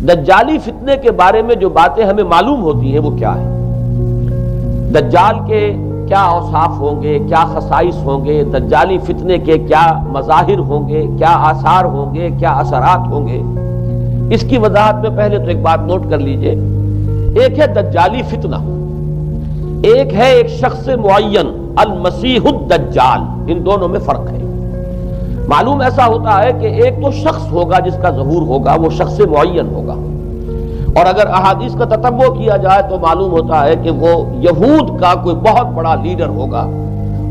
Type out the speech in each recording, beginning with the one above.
دجالی فتنے کے بارے میں جو باتیں ہمیں معلوم ہوتی ہیں وہ کیا ہے؟ دجال کے کیا اوصاف ہوں گے، کیا خصائص ہوں گے، دجالی فتنے کے کیا مظاہر ہوں گے، کیا آثار ہوں گے، کیا اثرات ہوں گے، اس کی وضاحت میں پہلے تو ایک بات نوٹ کر لیجئے۔ ایک ہے دجالی فتنہ، ایک ہے ایک شخص معین المسیح الدجال، ان دونوں میں فرق ہے۔ معلوم ایسا ہوتا ہے کہ ایک تو شخص ہوگا جس کا ظہور ہوگا، وہ شخص معین ہوگا، اور اگر احادیث کا تتبع کیا جائے تو معلوم ہوتا ہے کہ وہ یہود کا کوئی بہت بڑا لیڈر ہوگا،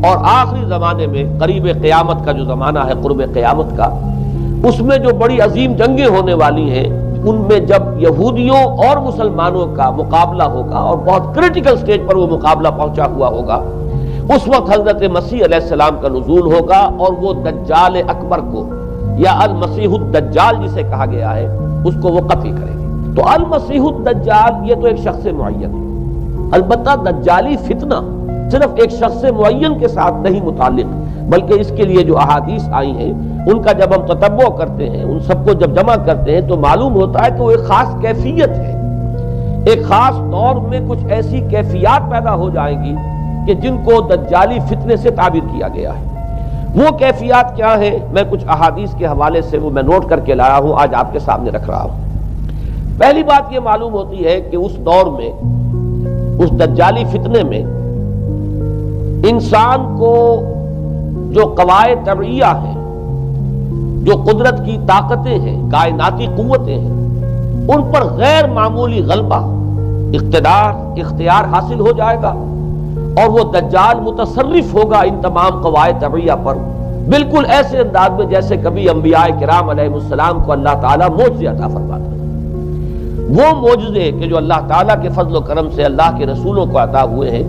اور آخری زمانے میں قریب قیامت کا جو زمانہ ہے، قرب قیامت کا، اس میں جو بڑی عظیم جنگیں ہونے والی ہیں، ان میں جب یہودیوں اور مسلمانوں کا مقابلہ ہوگا اور بہت کریٹیکل سٹیج پر وہ مقابلہ پہنچا ہوا ہوگا، اس وقت حضرت مسیح علیہ السلام کا نزول ہوگا اور وہ دجال اکبر کو یا المسیح الدجال جسے کہا گیا ہے اس کو وہ قتل کریں گے۔ تو المسیح الدجال یہ تو ایک شخص معین ہے۔ البتہ دجالی فتنہ صرف ایک شخص معین کے ساتھ نہیں متعلق، بلکہ اس کے لیے جو احادیث آئی ہیں ان کا جب ہم تتبع کرتے ہیں، ان سب کو جب جمع کرتے ہیں تو معلوم ہوتا ہے کہ وہ ایک خاص کیفیت ہے۔ ایک خاص دور میں کچھ ایسی کیفیات پیدا ہو جائیں گی کہ جن کو دجالی فتنے سے تعبیر کیا گیا ہے۔ وہ کیفیات کیا ہے؟ میں کچھ احادیث کے حوالے سے وہ میں نوٹ کر کے لایا ہوں، آج آپ کے سامنے رکھ رہا ہوں۔ پہلی بات یہ معلوم ہوتی ہے کہ اس دور میں، اس دجالی فتنے میں، انسان کو جو قواعد طبعیہ ہیں، جو قدرت کی طاقتیں ہیں، کائناتی قوتیں ہیں، ان پر غیر معمولی غلبہ، اختیار حاصل ہو جائے گا، اور وہ دجال متصرف ہوگا ان تمام قواعد طبعیہ پر، بالکل ایسے انداز میں جیسے کبھی انبیاء کرام علیہ السلام کو اللہ تعالیٰ معجزے عطا فرماتا ہے۔ وہ معجزے کہ جو اللہ تعالیٰ کے فضل و کرم سے اللہ کے رسولوں کو عطا ہوئے ہیں،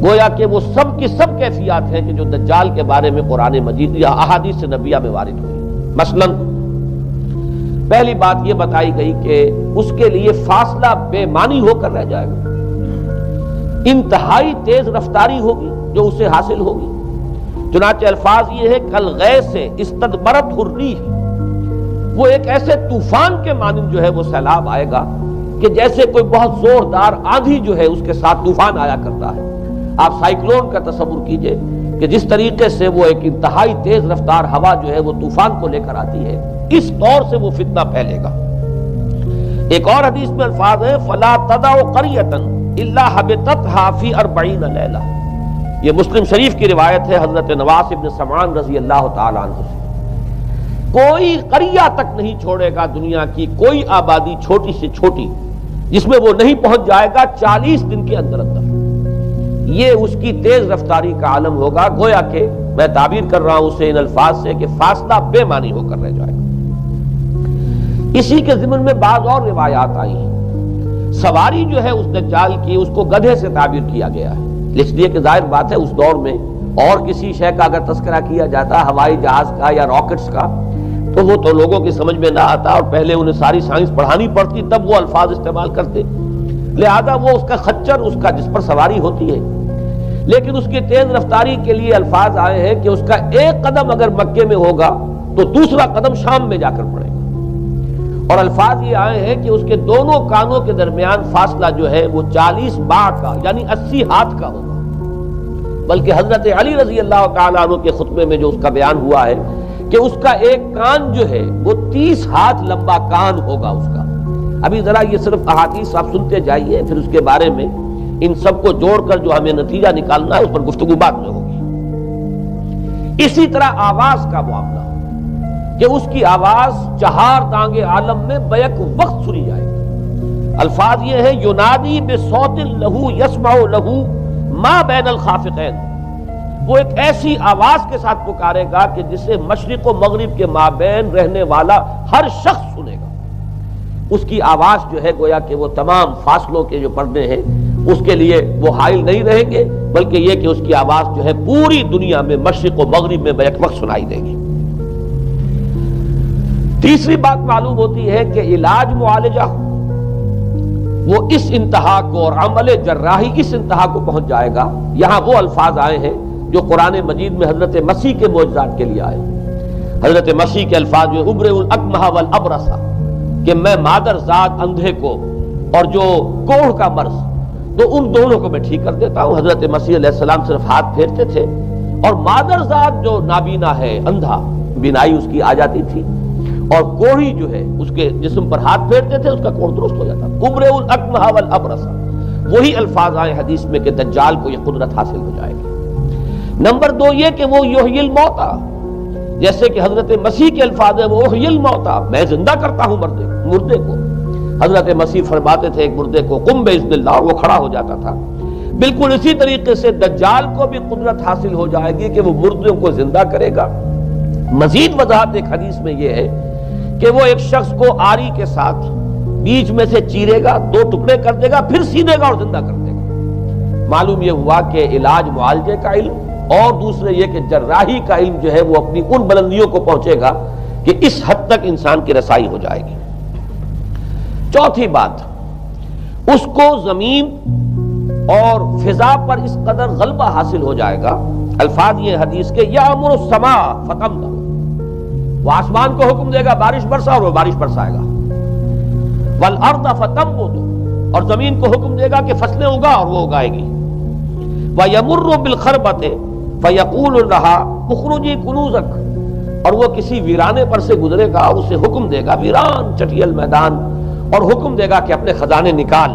گویا کہ وہ سب کی سب کیفیات ہیں کہ جو دجال کے بارے میں قرآن مجید یا احادیث نبیہ میں وارد ہوئی۔ مثلا پہلی بات یہ بتائی گئی کہ اس کے لیے فاصلہ بے معنی ہو کر رہ جائے گا، انتہائی تیز رفتاری ہوگی جو اسے حاصل ہوگی۔ چنانچہ الفاظ یہ ہے کالغیث استدبرت الريح، وہ ایک ایسے طوفان کے مانند جو ہے وہ سیلاب آئے گا کہ جیسے کوئی بہت زوردار آندھی جو ہے اس کے ساتھ طوفان آیا کرتا ہے۔ آپ سائیکلون کا تصور کیجئے کہ جس طریقے سے وہ ایک انتہائی تیز رفتار ہوا جو ہے وہ طوفان کو لے کر آتی ہے، اس طور سے وہ فتنہ پھیلے گا۔ ایک اور حدیث میں الفاظ ہے فلا تدع قریۃ الا حبطتها فی 40 لیلہ، یہ مسلم شریف کی روایت ہے حضرت نواس ابن سمعان رضی اللہ تعالیٰ عنہ سے۔ کوئی قریہ تک نہیں چھوڑے گا دنیا کی کوئی آبادی چھوٹی سے چھوٹی جس میں وہ نہیں پہنچ جائے گا 40 دن کے اندر اندر۔ یہ اس کی تیز رفتاری کا عالم ہوگا، گویا کہ میں تعبیر کر رہا ہوں اسے ان الفاظ سے کہ فاصلہ بے معنی ہو کر رہ جائے گا۔ اسی کے ضمن میں بعض اور روایات آئی ہیں۔ سواری جو ہے اس دجال کی، اس کو گدھے سے تعبیر کیا گیا ہے، اس لیے کہ ظاہر بات ہے اس دور میں اور کسی شے کا اگر تذکرہ کیا جاتا ہوائی جہاز کا یا راکٹس کا تو وہ تو لوگوں کی سمجھ میں نہ آتا، اور پہلے انہیں ساری سائنس پڑھانی پڑتی تب وہ الفاظ استعمال کرتے، لہذا وہ اس کا خچر، اس کا جس پر سواری ہوتی ہے۔ لیکن اس کی تیز رفتاری کے لیے الفاظ آئے ہیں کہ اس کا ایک قدم اگر مکے میں ہوگا تو دوسرا قدم شام میں جا کر پڑے گا، اور الفاظ یہ آئے ہیں کہ اس کے دونوں کانوں کے درمیان فاصلہ جو ہے وہ 40 باع کا یعنی 80 ہاتھ کا ہوگا۔ بلکہ حضرت علی رضی اللہ تعالیٰ عنہ کے خطبے میں جو اس کا بیان ہوا ہے کہ اس کا ایک کان جو ہے وہ 30 ہاتھ لمبا کان ہوگا اس کا۔ ابھی ذرا یہ صرف احادیث آپ سنتے جائیے، پھر اس کے بارے میں ان سب کو جوڑ کر جو ہمیں نتیجہ نکالنا ہے اس پر گفتگو بعد میں ہوگی۔ اسی طرح آواز کا معاملہ کہ اس کی آواز 4 دانگ عالم میں بیک وقت سنی جائے گی۔ الفاظ یہ ہے ینادی بصوت لہو یسمع لہو ما بین الخافقین، وہ ایک ایسی آواز کے ساتھ پکارے گا کہ جسے مشرق و مغرب کے مابین رہنے والا ہر شخص سنے گا۔ اس کی آواز جو ہے گویا کہ وہ تمام فاصلوں کے جو پردے ہیں اس کے لیے وہ حائل نہیں رہیں گے، بلکہ یہ کہ اس کی آواز جو ہے پوری دنیا میں مشرق و مغرب میں بیک وقت سنائی دے گی۔ تیسری بات معلوم ہوتی ہے کہ علاج معالجہ وہ اس انتہا کو اور عمل جراحی اس انتہا کو پہنچ جائے گا۔ یہاں وہ الفاظ آئے ہیں جو قرآن مجید میں حضرت مسیح کے معجزات کے لیے آئے۔ حضرت مسیح کے الفاظ جو ابرئ الاکمہ والابرص، کہ میں مادر ذات اندھے کو اور جو کوڑھ کا مرض، تو ان دونوں کو میں ٹھیک کر دیتا ہوں۔ حضرت مسیح علیہ السلام صرف ہاتھ پھیرتے تھے اور مادر ذات جو نابینا ہے، اندھا، بینائی اس کی آ جاتی تھی، اور کوڑھی جو ہے اس کے جسم پر ہاتھ پھیرتے تھے، اس کا کوڑھ درست ہو جاتا۔ ابرئ الاکمہ والابرص، وہی الفاظ آئے حدیث میں کہ دجال کو یہ قدرت حاصل ہو جائے گی۔ نمبر 2 یہ کہ وہ یحیی الموتیٰ، جیسے کہ حضرت مسیح کے الفاظ ہیں، وہ احیی الموتیٰ، میں زندہ کرتا ہوں مردے کو۔ حضرت مسیح فرماتے تھے ایک مردے کو قم باذن اللہ، وہ کھڑا ہو جاتا تھا۔ بالکل اسی طریقے سے دجال کو بھی قدرت حاصل ہو جائے گی کہ وہ مردوں کو زندہ کرے گا۔ مزید وضاحت ایک حدیث میں یہ ہے کہ وہ ایک شخص کو آری کے ساتھ بیچ میں سے چیرے گا، 2 ٹکڑے کر دے گا، پھر سینے گا اور زندہ کر دے گا۔ معلوم یہ ہوا کہ علاج معالجے کا علم اور دوسرے یہ کہ جراحی کا علم جو ہے وہ اپنی ان بلندیوں کو پہنچے گا کہ اس حد تک انسان کی رسائی ہو جائے گی۔ چوتھی بات، اس کو زمین اور فضا پر اس قدر غلبہ حاصل ہو جائے گا، الفاظ یہ حدیث کے یامر السماء فتمطر، وہ آسمان کو حکم دے گا بارش برسا اور وہ بارش برسائے گا، والارض فتنبت، اور زمین کو حکم دے گا کہ فصلیں اگا اور وہ اگائے گی، ویمر بالخربۃ فیقول لها اخرجی کنوزک، اور وہ کسی ویرانے پر سے گزرے گا اور اسے حکم دے گا، ویران چٹیل میدان، اور حکم دے گا کہ اپنے خزانے نکال،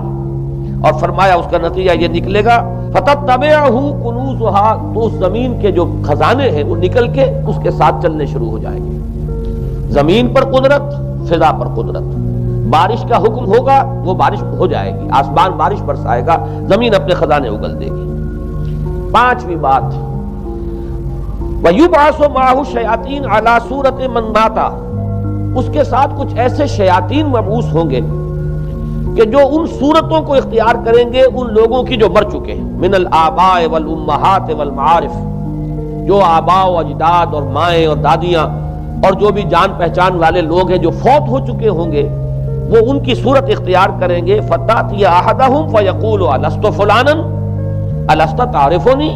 اور فرمایا اس کا نتیجہ یہ نکلے گا فتتبعہ کنوزها، تو اس زمین کے جو خزانے ہیں وہ نکل کے اس کے ساتھ چلنے شروع ہو جائیں گے۔ زمین پر قدرت، فضا پر قدرت، بارش کا حکم ہوگا وہ بارش ہو جائے گی، آسمان بارش برسائے گا، زمین اپنے خزانے اگل دے گی۔ 5ویں بات، وَيُبْعَثُ مَعَهُ الشَّيَاطِينُ عَلَى صُورَةِ مَن مَاتَ، اس کے ساتھ کچھ ایسے شیاطین مبعوث ہوں گے کہ جو ان صورتوں کو اختیار کریں گے ان لوگوں کی جو مر چکے ہیں، من الآباء والأمہات والمعارف، جو آباء و اجداد اور مائیں اور دادیاں اور جو بھی جان پہچان والے لوگ ہیں جو فوت ہو چکے ہوں گے، وہ ان کی صورت اختیار کریں گے۔ فَتَأْتِيَ أَحَدَهُمْ فَيَقُولُ أَلَسْتُ فُلَانًا أَلَسْتَ تَعْرِفُنِي،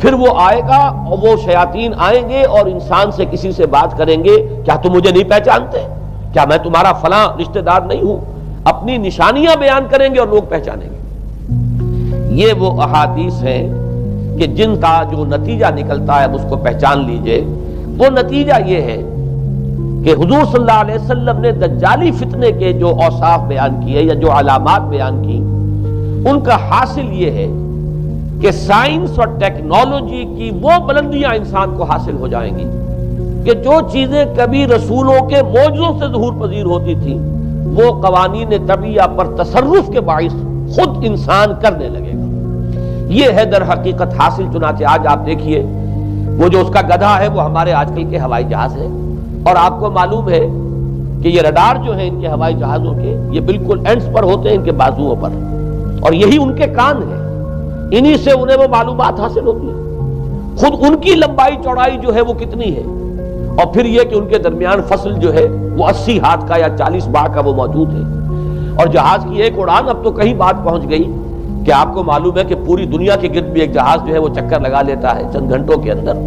پھر وہ آئے گا اور وہ شیاطین آئیں گے اور انسان سے کسی سے بات کریں گے، کیا تم مجھے نہیں پہچانتے؟ کیا میں تمہارا فلاں رشتہ دار نہیں ہوں؟ اپنی نشانیاں بیان کریں گے اور لوگ پہچانیں گے۔ یہ وہ احادیث ہیں کہ جن کا جو نتیجہ نکلتا ہے اب اس کو پہچان لیجئے۔ وہ نتیجہ یہ ہے کہ حضور صلی اللہ علیہ وسلم نے دجالی فتنے کے جو اوصاف بیان کیے یا جو علامات بیان کی، ان کا حاصل یہ ہے کہ سائنس اور ٹیکنالوجی کی وہ بلندیاں انسان کو حاصل ہو جائیں گی کہ جو چیزیں کبھی رسولوں کے معجزوں سے ظہور پذیر ہوتی تھیں، وہ قوانین طبیعہ پر تصرف کے باعث خود انسان کرنے لگے گا۔ یہ ہے در حقیقت حاصل۔ چنانچہ آج آپ دیکھیے وہ جو اس کا گدھا ہے وہ ہمارے آج کل کے ہوائی جہاز ہے، اور آپ کو معلوم ہے کہ یہ رڈار جو ہیں ان کے ہوائی جہازوں کے، یہ بالکل اینڈز پر ہوتے ہیں ان کے بازوؤں پر، اور یہی ان کے کان ہیں، انہی سے انہیں وہ معلومات حاصل ہوتی ہیں۔ خود ان کی لمبائی چوڑائی جو ہے وہ کتنی ہے، اور پھر یہ کہ ان کے درمیان فصل جو ہے وہ 80 ہاتھ کا یا 40 باہ کا وہ موجود ہے، اور جہاز کی ایک اڑان اب تو کہیں بات پہنچ گئی کہ آپ کو معلوم ہے کہ پوری دنیا کے گرد بھی ایک جہاز جو ہے وہ چکر لگا لیتا ہے چند گھنٹوں کے اندر۔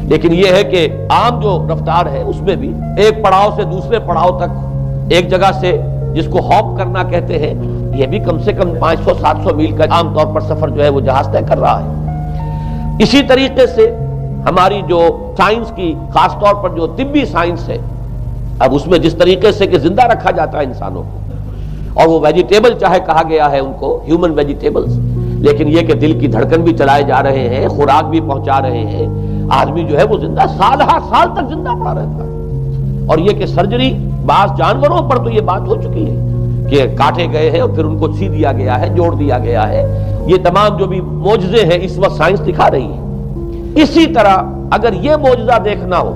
لیکن یہ ہے کہ عام جو رفتار ہے اس میں بھی ایک پڑاؤ سے دوسرے پڑاؤ تک، ایک جگہ سے جس کو ہاپ کرنا کہتے ہیں، یہ بھی کم سے کم 500-700 میل کا عام طور پر سفر جو ہے وہ جہاز طے کر رہا ہے۔ اسی طریقے سے ہماری جو سائنس کی، خاص طور پر جو طبی سائنس ہے، اب اس میں جس طریقے سے کہ زندہ رکھا جاتا ہے انسانوں کو، اور وہ ویجیٹیبل چاہے کہا گیا ہے ان کو ہیومن ویجیٹیبلز، لیکن یہ کہ دل کی دھڑکن بھی چلائے جا رہے ہیں، خوراک بھی پہنچا رہے ہیں، آدمی جو ہے وہ زندہ سال ہر سال تک زندہ پڑا رہتا ہے۔ اور یہ کہ سرجری بعض جانوروں پر تو یہ بات ہو چکی ہے کہ کاٹے گئے ہیں اور پھر ان کو سی دیا گیا ہے، جوڑ دیا گیا ہے۔ یہ تمام جو بھی معجزے ہیں اس وقت سائنس دکھا رہی ہے۔ اسی طرح اگر یہ معجزہ دیکھنا ہو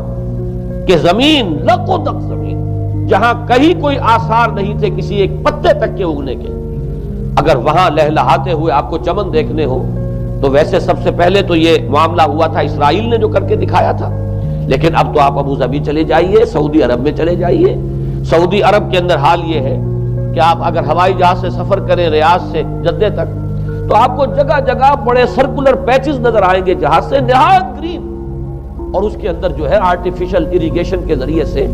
کہ زمین لقدق زمین جہاں کہیں کوئی آثار نہیں تھے کسی ایک پتے تک کے اگنے کے، اگر وہاں لہلہاتے ہوئے آپ کو چمن دیکھنے ہو، تو ویسے سب سے پہلے تو یہ معاملہ ہوا تھا اسرائیل نے جو کر کے دکھایا تھا، لیکن اب تو آپ ابو ظبی چلے جائیے، سعودی عرب میں چلے جائیے۔ سعودی عرب کے اندر حال یہ ہے کہ آپ اگر ہوائی جہاز سے سفر کریں ریاض سے جدہ تک، تو آپ کو جگہ جگہ بڑے سرکولر پیچز نظر آئیں گے جہاز سے، نہایت گرین، اور اس کے اندر جو ہے آرٹیفیشل اریگیشن کے ذریعے سے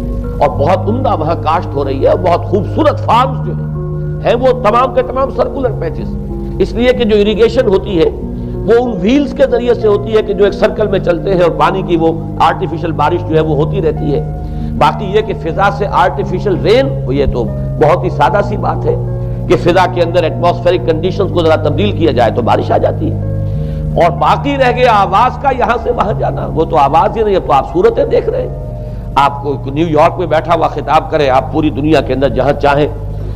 اور بہت عمدہ وہاں کاشت ہو رہی ہے، بہت خوبصورت فارمز جو ہیں وہ تمام کے تمام سرکولر پیچز، اس لیے کہ جو اریگیشن ہوتی ہے وہ ان ویلز کے ذریعے سے ہوتی ہے کہ جو ایک سرکل میں چلتے ہیں اور پانی کی وہ آرٹیفیشل بارش جو ہے وہ ہوتی رہتی ہے۔ باقی یہ کہ فضا سے آرٹیفیشل رین، یہ تو بہت ہی سادہ سی بات ہے کہ فضا کے اندر ایٹماسفیرک کنڈیشنز کو ذرا تبدیل کیا جائے تو بارش آ جاتی ہے۔ اور باقی رہ گیا آواز کا یہاں سے وہاں جانا، وہ تو آواز ہی نہیں ہے، تو آپ صورتیں دیکھ رہے ہیں۔ آپ کو نیو یارک میں بیٹھا ہوا خطاب کرے، آپ پوری دنیا کے اندر جہاں چاہیں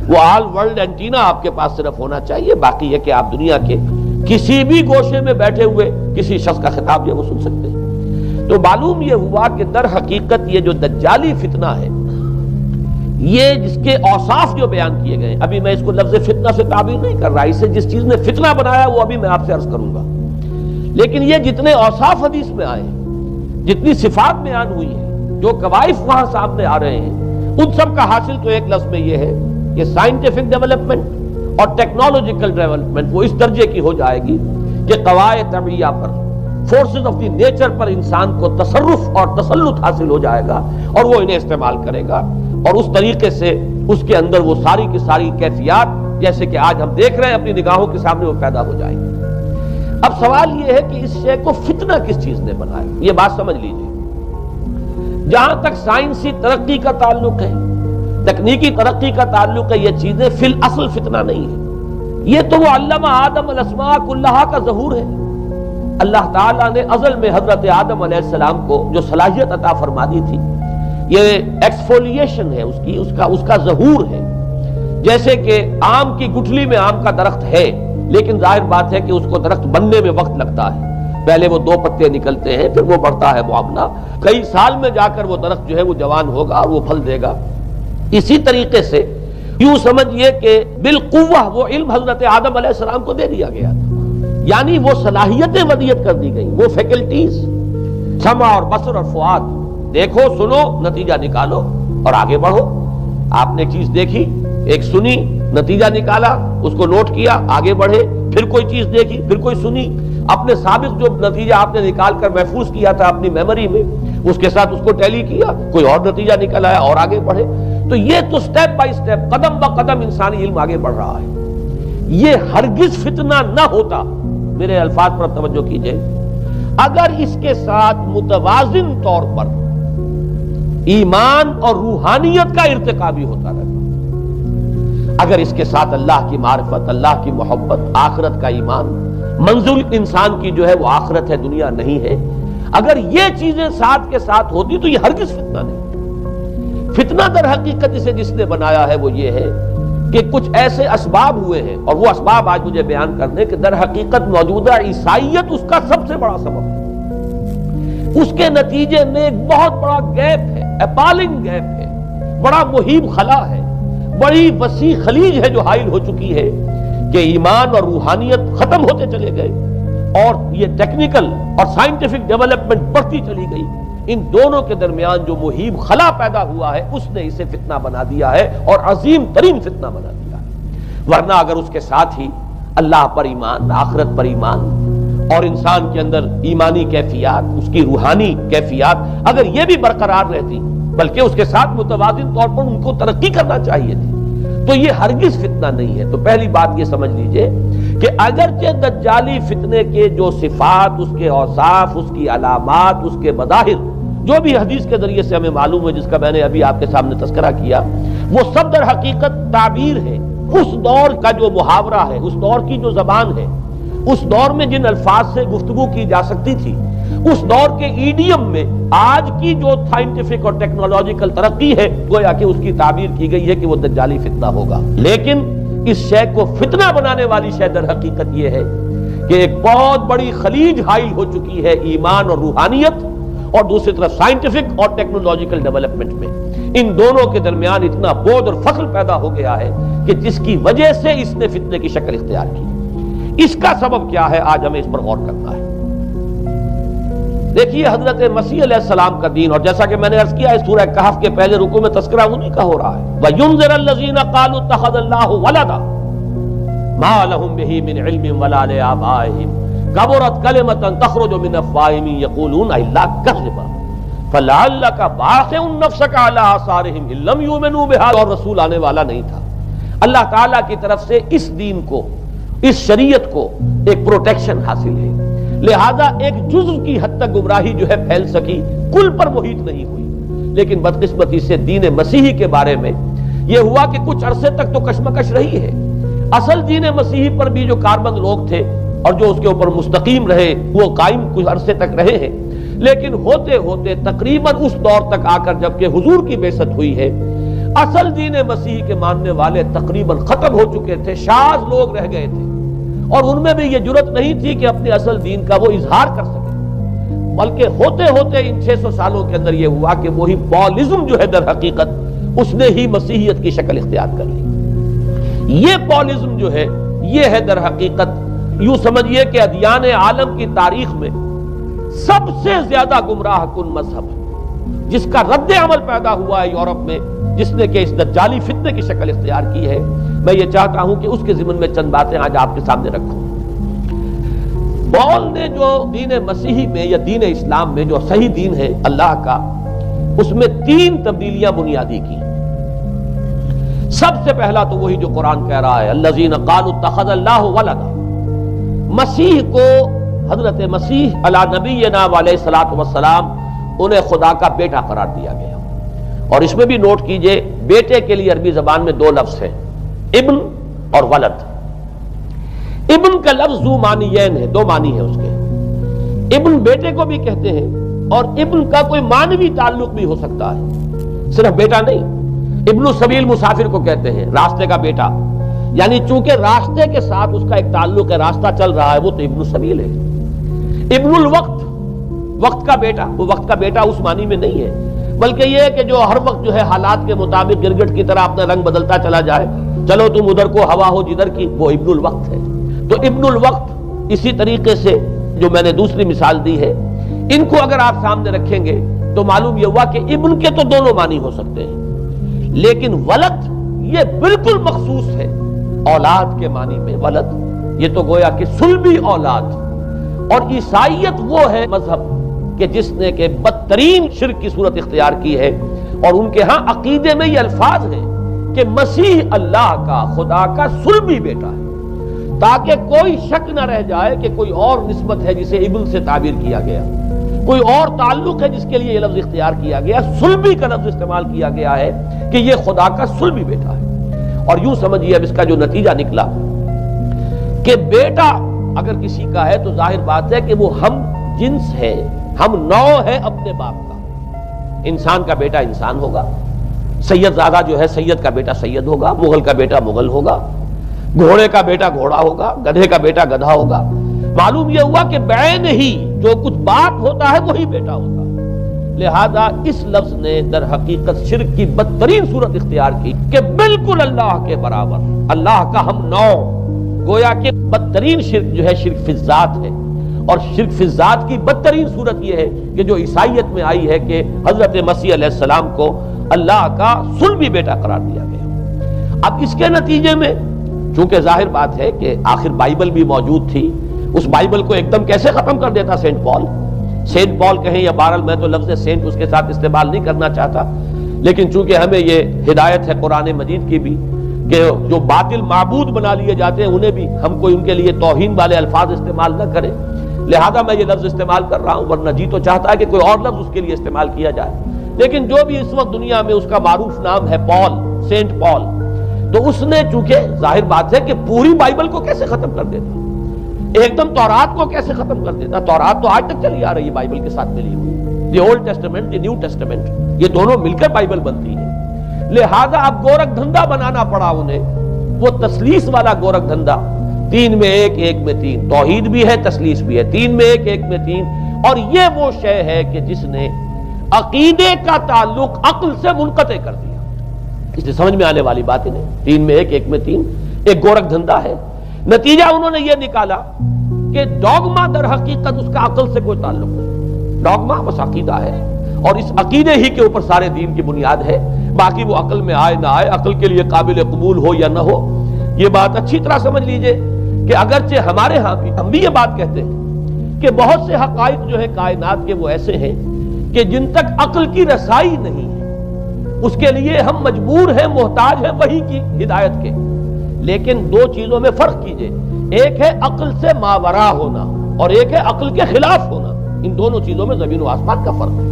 وہ آل ورلڈ اینٹینا آپ کے پاس صرف ہونا چاہیے، باقی یہ کہ آپ دنیا کے کسی بھی گوشے میں بیٹھے ہوئے کسی شخص کا خطاب جو وہ سن سکتے ہیں۔ تو معلوم یہ ہوا کہ در حقیقت یہ جو دجالی فتنہ ہے، یہ جس کے اوصاف جو بیان کیے گئے، ابھی میں اس کو لفظ فتنہ سے تعبیر نہیں کر رہا، اسے جس چیز نے فتنہ بنایا وہ ابھی میں آپ سے عرض کروں گا، لیکن یہ جتنے اوصاف حدیث میں آئے ہیں، جتنی صفات بیان ہوئی ہیں، جو کوائف وہاں سامنے آ رہے ہیں، ان سب کا حاصل تو ایک لفظ میں یہ ہے کہ سائنٹیفک ڈیولپمنٹ اور ٹیکنالوجیکل ڈیولپمنٹ وہ اس درجے کی ہو جائے گی کہ قواعد طبیعیہ پر، فورسز آف دی نیچر پر انسان کو تصرف اور تسلط حاصل ہو جائے گا اور وہ انہیں استعمال کرے گا، اور اس طریقے سے اس کے اندر وہ ساری کی ساری کیفیات جیسے کہ آج ہم دیکھ رہے ہیں اپنی نگاہوں کے سامنے وہ پیدا ہو جائیں گی۔ اب سوال یہ ہے کہ اس شے کو فتنہ کس چیز نے بنایا؟ یہ بات سمجھ لیجیے، جہاں تک سائنسی ترقی کا تعلق ہے، تکنیکی ترقی کا تعلق ہے، یہ چیزیں فی الاصل فتنہ نہیں ہے، یہ تو وہ علمہ آدم الاسماء کلہا کا ظہور ہے۔ اللہ تعالیٰ نے ازل میں حضرت آدم علیہ السلام کو جو صلاحیت عطا فرما دی تھی، یہ ایکسفولیشن ہے اس کا ظہور ہے۔ جیسے کہ آم کی گٹھلی میں آم کا درخت ہے، لیکن ظاہر بات ہے کہ اس کو درخت بننے میں وقت لگتا ہے، پہلے وہ 2 پتے نکلتے ہیں، پھر وہ بڑھتا ہے معاملہ، کئی سال میں جا کر وہ درخت جو ہے وہ جوان ہوگا اور وہ پھل دے گا۔ اسی طریقے سے یوں سمجھئے کہ بالقوہ وہ علم حضرت آدم علیہ السلام کو دے دیا گیا تھا، یعنی وہ صلاحیتیں ودیت کر دی گئیں، وہ فیکلٹیز، سمع اور بصر اور فؤاد، دیکھو سنو نتیجہ نکالو اور آگے بڑھو۔ آپ نے چیز دیکھی، ایک سنی، نتیجہ نکالا، اس کو نوٹ کیا، آگے بڑھے، پھر کوئی چیز دیکھی، پھر کوئی سنی، اپنے سابق جو نتیجہ آپ نے نکال کر محفوظ کیا تھا اپنی میموری میں، اس کے ساتھ اس کو ٹیلی کیا، کوئی اور نتیجہ نکل آیا اور آگے بڑھے۔ تو یہ تو سٹیپ بائی سٹیپ، قدم با قدم انسانی علم آگے بڑھ رہا ہے۔ یہ ہرگز فتنہ نہ ہوتا، میرے الفاظ پر توجہ کیجئے، اگر اس کے ساتھ متوازن طور پر ایمان اور روحانیت کا ارتقا بھی ہوتا رہتا، اگر اس کے ساتھ اللہ کی معرفت، اللہ کی محبت، آخرت کا ایمان، منزل انسان کی جو ہے وہ آخرت ہے، دنیا نہیں ہے، اگر یہ چیزیں ساتھ کے ساتھ ہوتی تو یہ ہرگز فتنہ نہیں۔ فتنہ در حقیقت اسے جس نے بنایا ہے وہ یہ ہے کہ کچھ ایسے اسباب ہوئے ہیں، اور وہ اسباب آج مجھے بیان کرنے کہ در حقیقت موجودہ عیسائیت اس کا سب سے بڑا سبب ہے۔ اس کے نتیجے میں ایک بہت بڑا گیپ ہے، اپالنگ گیپ ہے، بڑا مہیب خلا ہے، بڑی وسیع خلیج ہے جو حائل ہو چکی ہے کہ ایمان اور روحانیت ختم ہوتے چلے گئے اور یہ ٹیکنیکل اور سائنٹیفک ڈیولپمنٹ بڑھتی چلی گئی۔ ان دونوں کے درمیان جو مہیب خلا پیدا ہوا ہے اس نے اسے فتنہ بنا دیا ہے، اور عظیم ترین فتنہ بنا دیا ہے۔ ورنہ اگر اس کے ساتھ ہی اللہ پر ایمان، آخرت پر ایمان، اور انسان کے اندر ایمانی کیفیات، اس کی روحانی کیفیات اگر یہ بھی برقرار رہتی، بلکہ اس کے ساتھ متوازن طور پر ان کو ترقی کرنا چاہیے تھی، تو یہ ہرگز فتنہ نہیں ہے۔ تو پہلی بات یہ سمجھ لیجئے کہ اگرچہ دجالی فتنے کے جو صفات، اس کے اوصاف، اس کی علامات، اس کے مظاہر جو بھی حدیث کے ذریعے سے ہمیں معلوم ہے، جس کا میں نے ابھی آپ کے سامنے تذکرہ کیا، وہ سب در حقیقت تعبیر ہے اس دور کا جو محاورہ ہے، اس دور کی جو زبان ہے، اس دور میں جن الفاظ سے گفتگو کی جا سکتی تھی، اس دور کے ایڈیم میں آج کی جو سائنٹیفک اور ٹیکنالوجیکل ترقی ہے، گویا کہ اس کی تعبیر کی گئی ہے کہ وہ دجالی فتنہ ہوگا۔ لیکن اس شے کو فتنہ بنانے والی شے در حقیقت یہ ہے کہ ایک بہت بڑی خلیج حائل ہو چکی ہے ایمان اور روحانیت، اور دوسری طرف سائنٹیفک اور ٹیکنالوجیکل ڈیولپمنٹ میں ان دونوں کے درمیان اتنا بود اور فصل پیدا ہو گیا ہے کہ جس کی وجہ سے اس نے فتنے کی شکل اختیار کی۔ اس کا سبب کیا ہے، آج ہمیں اس پر غور کرنا ہے۔ دیکھیے حضرت مسیح علیہ السلام کا دین، اور جیسا کہ میں نے عرض کیا ہے سورہ کہف کے پہلے رکوع میں تذکرہ انہی کا ہو رہا ہے، وَيُنذِرَ الَّذِينَ قَالُوا اتَّخَذَ اللَّهُ وَلَدًا مَا لَهُم بِهِ مِنْ عِلْمٍ وَلَا لِآبَائِهِمْ كَبُرَتْ كَلِمَةً تَخْرُجُ مِنْ أَفْوَاهِهِمْ يَقُولُونَ إِلَّا كَذِبًا فَلَعَلَّكَ بَاخِعٌ نَفْسَكَ عَلَىٰ آثَارِهِمْ إِن لَّمْ يُؤْمِنُوا بِهَٰذَا، اور رسول آنے والا نہیں تھا۔ اللہ تعالیٰ کی طرف سے اس دین کو، اس شریعت کو ایک پروٹیکشن حاصل ہے، لہذا ایک جزو کی حد تک گمراہی جو ہے پھیل سکی، کل پر محیط نہیں ہوئی۔ لیکن بدقسمتی سے دین مسیحی کے بارے میں یہ ہوا کہ کچھ عرصے تک تو کشمکش رہی ہے۔ اصل دین مسیحی پر بھی جو کاربند لوگ تھے اور جو اس کے اوپر مستقیم رہے وہ قائم کچھ عرصے تک رہے ہیں، لیکن ہوتے ہوتے تقریباً اس دور تک آ کر جب کہ حضور کی بعثت ہوئی ہے، اصل دین مسیح کے ماننے والے تقریباً ختم ہو چکے تھے، شاذ لوگ رہ گئے تھے، اور ان میں بھی یہ جرت نہیں تھی کہ اپنے اصل دین کا وہ اظہار کر سکے، بلکہ ہوتے ہوتے ان 600 سالوں کے اندر یہ ہوا کہ وہی پالزم جو ہے در حقیقت اس نے ہی مسیحیت کی شکل اختیار کر لی۔ یہ پالزم جو ہے یہ ہے در حقیقت، یوں سمجھیے کہ ادیان عالم کی تاریخ میں سب سے زیادہ گمراہ کن مذہب، جس کا رد عمل پیدا ہوا ہے یورپ میں، جس نے کہ اس دجالی فتنے کی شکل اختیار کی ہے۔ میں یہ چاہتا ہوں کہ اس کے ضمن میں چند باتیں آج آپ کے سامنے رکھوں۔ پال نے جو دین مسیحی میں یا دین اسلام میں جو صحیح دین ہے اللہ کا، اس میں 3 تبدیلیاں بنیادی کی۔ سب سے پہلا تو وہی جو قرآن کہہ رہا ہے، الذین قالوا اتخذ اللہ ولدا، مسیح کو، حضرت مسیح علی نبینا علیہ الصلوۃ والسلام، انہیں خدا کا بیٹا قرار دیا گیا۔ اور اس میں بھی نوٹ کیجئے، بیٹے کے لیے عربی زبان میں 2 لفظ ہیں، ابن اور ولد۔ ابن کا لفظ ذو معنیین ہے، 2 معنی ہیں اس کے۔ ابن بیٹے کو بھی کہتے ہیں، اور ابن کا کوئی معنوی تعلق بھی ہو سکتا ہے، صرف بیٹا نہیں۔ ابن السبیل مسافر کو کہتے ہیں، راستے کا بیٹا، یعنی چونکہ راستے کے ساتھ اس کا ایک تعلق ہے، راستہ چل رہا ہے، وہ تو ابن السبیل ہے۔ ابن الوقت، وقت کا بیٹا، وہ وقت کا بیٹا اس معنی میں نہیں ہے، بلکہ یہ ہے کہ جو ہر وقت جو ہے حالات کے مطابق گرگٹ کی طرح اپنا رنگ بدلتا چلا جائے، چلو تم ادھر کو ہوا ہو جدھر کی، وہ ابن الوقت ہے۔ تو ابن الوقت، اسی طریقے سے جو میں نے دوسری مثال دی ہے، ان کو اگر آپ سامنے رکھیں گے تو معلوم یہ ہوا کہ ابن کے تو دونوں معنی ہو سکتے ہیں، لیکن ولد یہ بالکل مخصوص ہے اولاد کے معنی میں۔ ولد یہ تو گویا کہ صلبی اولاد، اور عیسائیت وہ ہے مذہب کہ جس نے کہ بدترین شرک کی صورت اختیار کی ہے، اور ان کے ہاں عقیدے میں یہ الفاظ ہیں کہ مسیح اللہ کا، خدا کا صلبی بیٹا ہے، تاکہ کوئی شک نہ رہ جائے کہ کوئی اور نسبت ہے جسے ابن سے تعبیر کیا گیا، کوئی اور تعلق ہے جس کے لیے یہ لفظ اختیار کیا گیا، صلبی کا لفظ استعمال کیا گیا ہے کہ یہ خدا کا صلبی بیٹا ہے۔ اور یوں سمجھیے اب اس کا جو نتیجہ نکلا کہ بیٹا اگر کسی کا ہے تو ظاہر بات ہے کہ وہ ہم جنس ہے، ہم نوع ہے اپنے باپ کا۔ انسان کا بیٹا انسان ہوگا، سید زادہ جو ہے سید کا بیٹا سید ہوگا، مغل کا بیٹا مغل ہوگا، گھوڑے کا بیٹا گھوڑا ہوگا، گدھے کا بیٹا گدھا ہوگا۔ معلوم یہ ہوا کہ بعین ہی جو کچھ باپ ہوتا ہے وہی بیٹا ہوتا ہے۔ لہذا اس لفظ نے در حقیقت شرک کی بدترین صورت اختیار کی کہ بالکل اللہ کے برابر، اللہ کا ہم نوع، گویا کہ بدترین شرک جو ہے شرک فی الذات ہے۔ اور شرک فی الذات کی بدترین صورت یہ ہے کہ جو عیسائیت میں آئی ہے کہ حضرت مسیح علیہ السلام کو اللہ کا صلبی بیٹا قرار دیا گیا۔ اب اس کے نتیجے میں چونکہ ظاہر بات ہے کہ آخر بائبل بھی موجود تھی، اس بائبل کو ایک دم کیسے ختم کر دیتا سینٹ پال؟ سینٹ پال کہیں یا بہرحال میں تو لفظ سینٹ اس کے ساتھ استعمال نہیں کرنا چاہتا، لیکن چونکہ ہمیں یہ ہدایت ہے قرآن مجید کی بھی کہ جو باطل معبود بنا لیے جاتے ہیں انہیں بھی ہم کوئی ان کے لیے توہین والے الفاظ استعمال نہ کریں، لہذا میں یہ لفظ استعمال کر رہا ہوں، ورنہ جی تو چاہتا ہے کہ کوئی اور لفظ اس کے لیے استعمال کیا جائے۔ لیکن جو بھی اس وقت دنیا میں اس کا معروف نام ہے پال، سینٹ پال، تو اس نے چونکہ ظاہر بات ہے کہ پوری بائبل کو کیسے ختم کر دیتا، ایک دم تورات کو کیسے ختم کر دیتا؟ تورات تو آج تک چلی آ رہی ہے بائبل کے ساتھ ملی ہوئی، the old testament, the new testament, یہ دونوں مل کر بائبل بنتی ہے۔ لہذا اب گورکھ دھندا بنانا پڑا انہیں، وہ تسلیس والا گورکھ دھندا، 3 میں 1 1 میں 3، توحید بھی ہے تسلیس بھی ہے، 3 میں 1 1 میں 3۔ اور یہ وہ شے ہے کہ جس نے عقیدے کا تعلق عقل سے منقطع کر دیا، اس لیے سمجھ میں آنے والی بات ہی نہیں، 3 میں 1 1 میں 3 ایک گورکھ دھندا ہے۔ نتیجہ انہوں نے یہ نکالا کہ ڈوگما در حقیقت اس کا عقل سے کوئی تعلق نہیں، ڈوگما بس عقیدہ ہے، اور اس عقیدے ہی کے اوپر سارے دین کی بنیاد ہے، باقی وہ عقل میں آئے نہ آئے، عقل کے لیے قابل قبول ہو یا نہ ہو۔ یہ بات اچھی طرح سمجھ لیجئے کہ اگرچہ ہمارے ہاں بھی ہم بھی یہ بات کہتے ہیں کہ بہت سے حقائق جو ہے کائنات کے وہ ایسے ہیں کہ جن تک عقل کی رسائی نہیں ہے اس کے لیے ہم مجبور ہیں، محتاج ہیں وحی کی ہدایت کے. لیکن دو چیزوں میں فرق کیجئے، ایک ہے عقل سے ماورا ہونا اور ایک ہے عقل کے خلاف ہونا. ان دونوں چیزوں میں زمین و آسمان کا فرق ہے.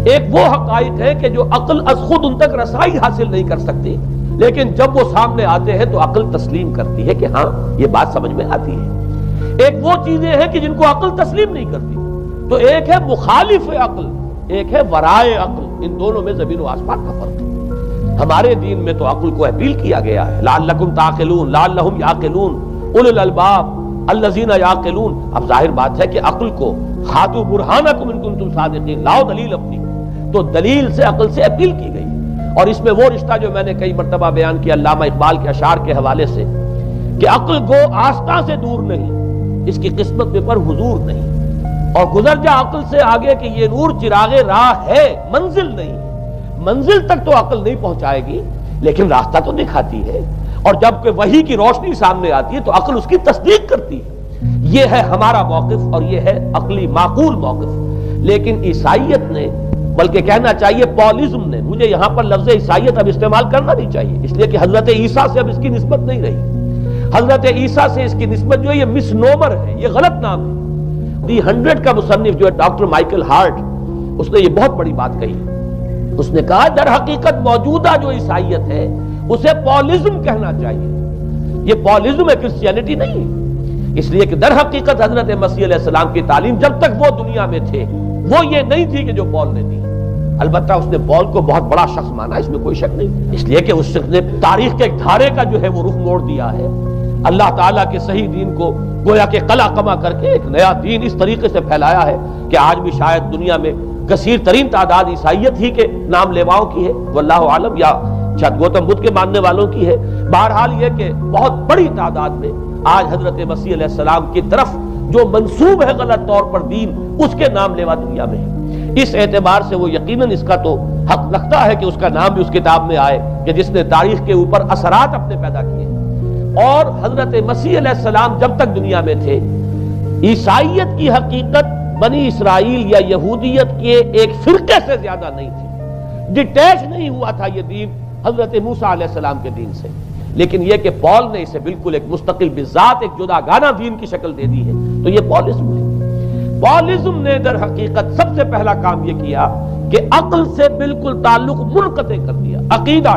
ایک وہ حقائق ہے کہ جو عقل از خود ان تک رسائی حاصل نہیں کر سکتی، لیکن جب وہ سامنے آتے ہیں تو عقل تسلیم کرتی ہے کہ ہاں یہ بات سمجھ میں آتی ہے. ایک وہ چیزیں ہیں کہ جن کو عقل تسلیم نہیں کرتی. تو ایک ہے مخالف عقل، ایک ہے ورائے عقل. ان دونوں میں زمین و آسمان کا فرق ہے. ہمارے دین میں تو عقل کو اپیل کیا گیا ہے، لعلکم تعقلون، لعلہم یعقلون اولو الالباب الذین یعقلون. اب ظاہر بات ہے کہ عقل کو ہاتھو برہانکم ان کنتم صادقین، لاؤ دلیل اپنی. تو دلیل سے عقل سے اپیل کی گئی. اور اس میں وہ رشتہ جو میں نے کئی مرتبہ بیان کیا علامہ اقبال کے اشعار کے حوالے سے کہ عقل گو آستاں سے دور نہیں، اس کی قسمت میں پر حضور نہیں. اور گزر جا عقل سے آگے کہ یہ نور چراغ راہ ہے، منزل نہیں. منزل تک تو عقل نہیں پہنچائے گی لیکن راستہ تو دکھاتی ہے. اور جب کہ وحی کی روشنی سامنے آتی ہے تو عقل اس کی تصدیق کرتی ہے. یہ ہے ہمارا موقف اور یہ ہے عقلی معقول موقف. لیکن عیسائیت نے، بلکہ کہنا چاہیے پالزم نے، مجھے یہاں پر لفظ عیسائیت اب استعمال کرنا نہیں چاہیے اس لیے کہ حضرت عیسیٰ سے اب اس کی نسبت نہیں رہی. حضرت عیسیٰ سے اس کی نسبت جو ہے یہ مس نومر ہے، یہ غلط نام ہے. دی 100 کا مصنف جو ہے ڈاکٹر مائیکل ہارٹ، اس نے یہ بہت بڑی بات کہی. اس نے کہا در حقیقت موجودہ جو عیسائیت ہے اسے پالزم کہنا چاہیے. یہ پالزم ہے، کرسچینٹی نہیں ہے. اس لیے کہ در حقیقت حضرت مسیح علیہ السلام کی تعلیم جب تک وہ دنیا میں تھے وہ یہ نہیں تھی کہ جو پال نے دی. البتہ اس نے پال کو بہت بڑا شخص مانا، اس میں کوئی شک نہیں، اس لیے کہ اس نے تاریخ کے ایک دھارے کا جو ہے وہ رخ موڑ دیا ہے. اللہ تعالیٰ کے صحیح دین کو گویا کہ قلع قمع کر کے ایک نیا دین اس طریقے سے پھیلایا ہے کہ آج بھی شاید دنیا میں کثیر ترین تعداد عیسائیت ہی کے نام لیواؤں کی ہے، واللہ عالم، یا شاید گوتم بدھ کے ماننے والوں کی ہے. بہرحال یہ کہ بہت بڑی تعداد میں آج حضرت مسیح علیہ السلام کی طرف جو منسوب ہے غلط طور پر دین، اس کے نام لیوا دنیا میں ہے. اس اعتبار سے وہ یقیناً اس کا تو حق رکھتا ہے کہ اس کا نام بھی اس کتاب میں آئے کہ جس نے تاریخ کے اوپر اثرات اپنے پیدا کیے. اور حضرت مسیح علیہ السلام جب تک دنیا میں تھے عیسائیت کی حقیقت بنی اسرائیل یا یہودیت کے ایک فرقے سے زیادہ نہیں تھی. ڈیٹیچ نہیں ہوا تھا یہ دین حضرت موسیٰ علیہ السلام کے دین سے. لیکن یہ کہ پال نے اسے بالکل ایک مستقل بذات ایک جدا گانا دین کی شکل دے دی ہے، تو یہ پالزم ہے. پالزم نے در حقیقت سب سے پہلا کام یہ کیا کہ عقل سے بالکل تعلق منقطع کر دیا. عقیدہ،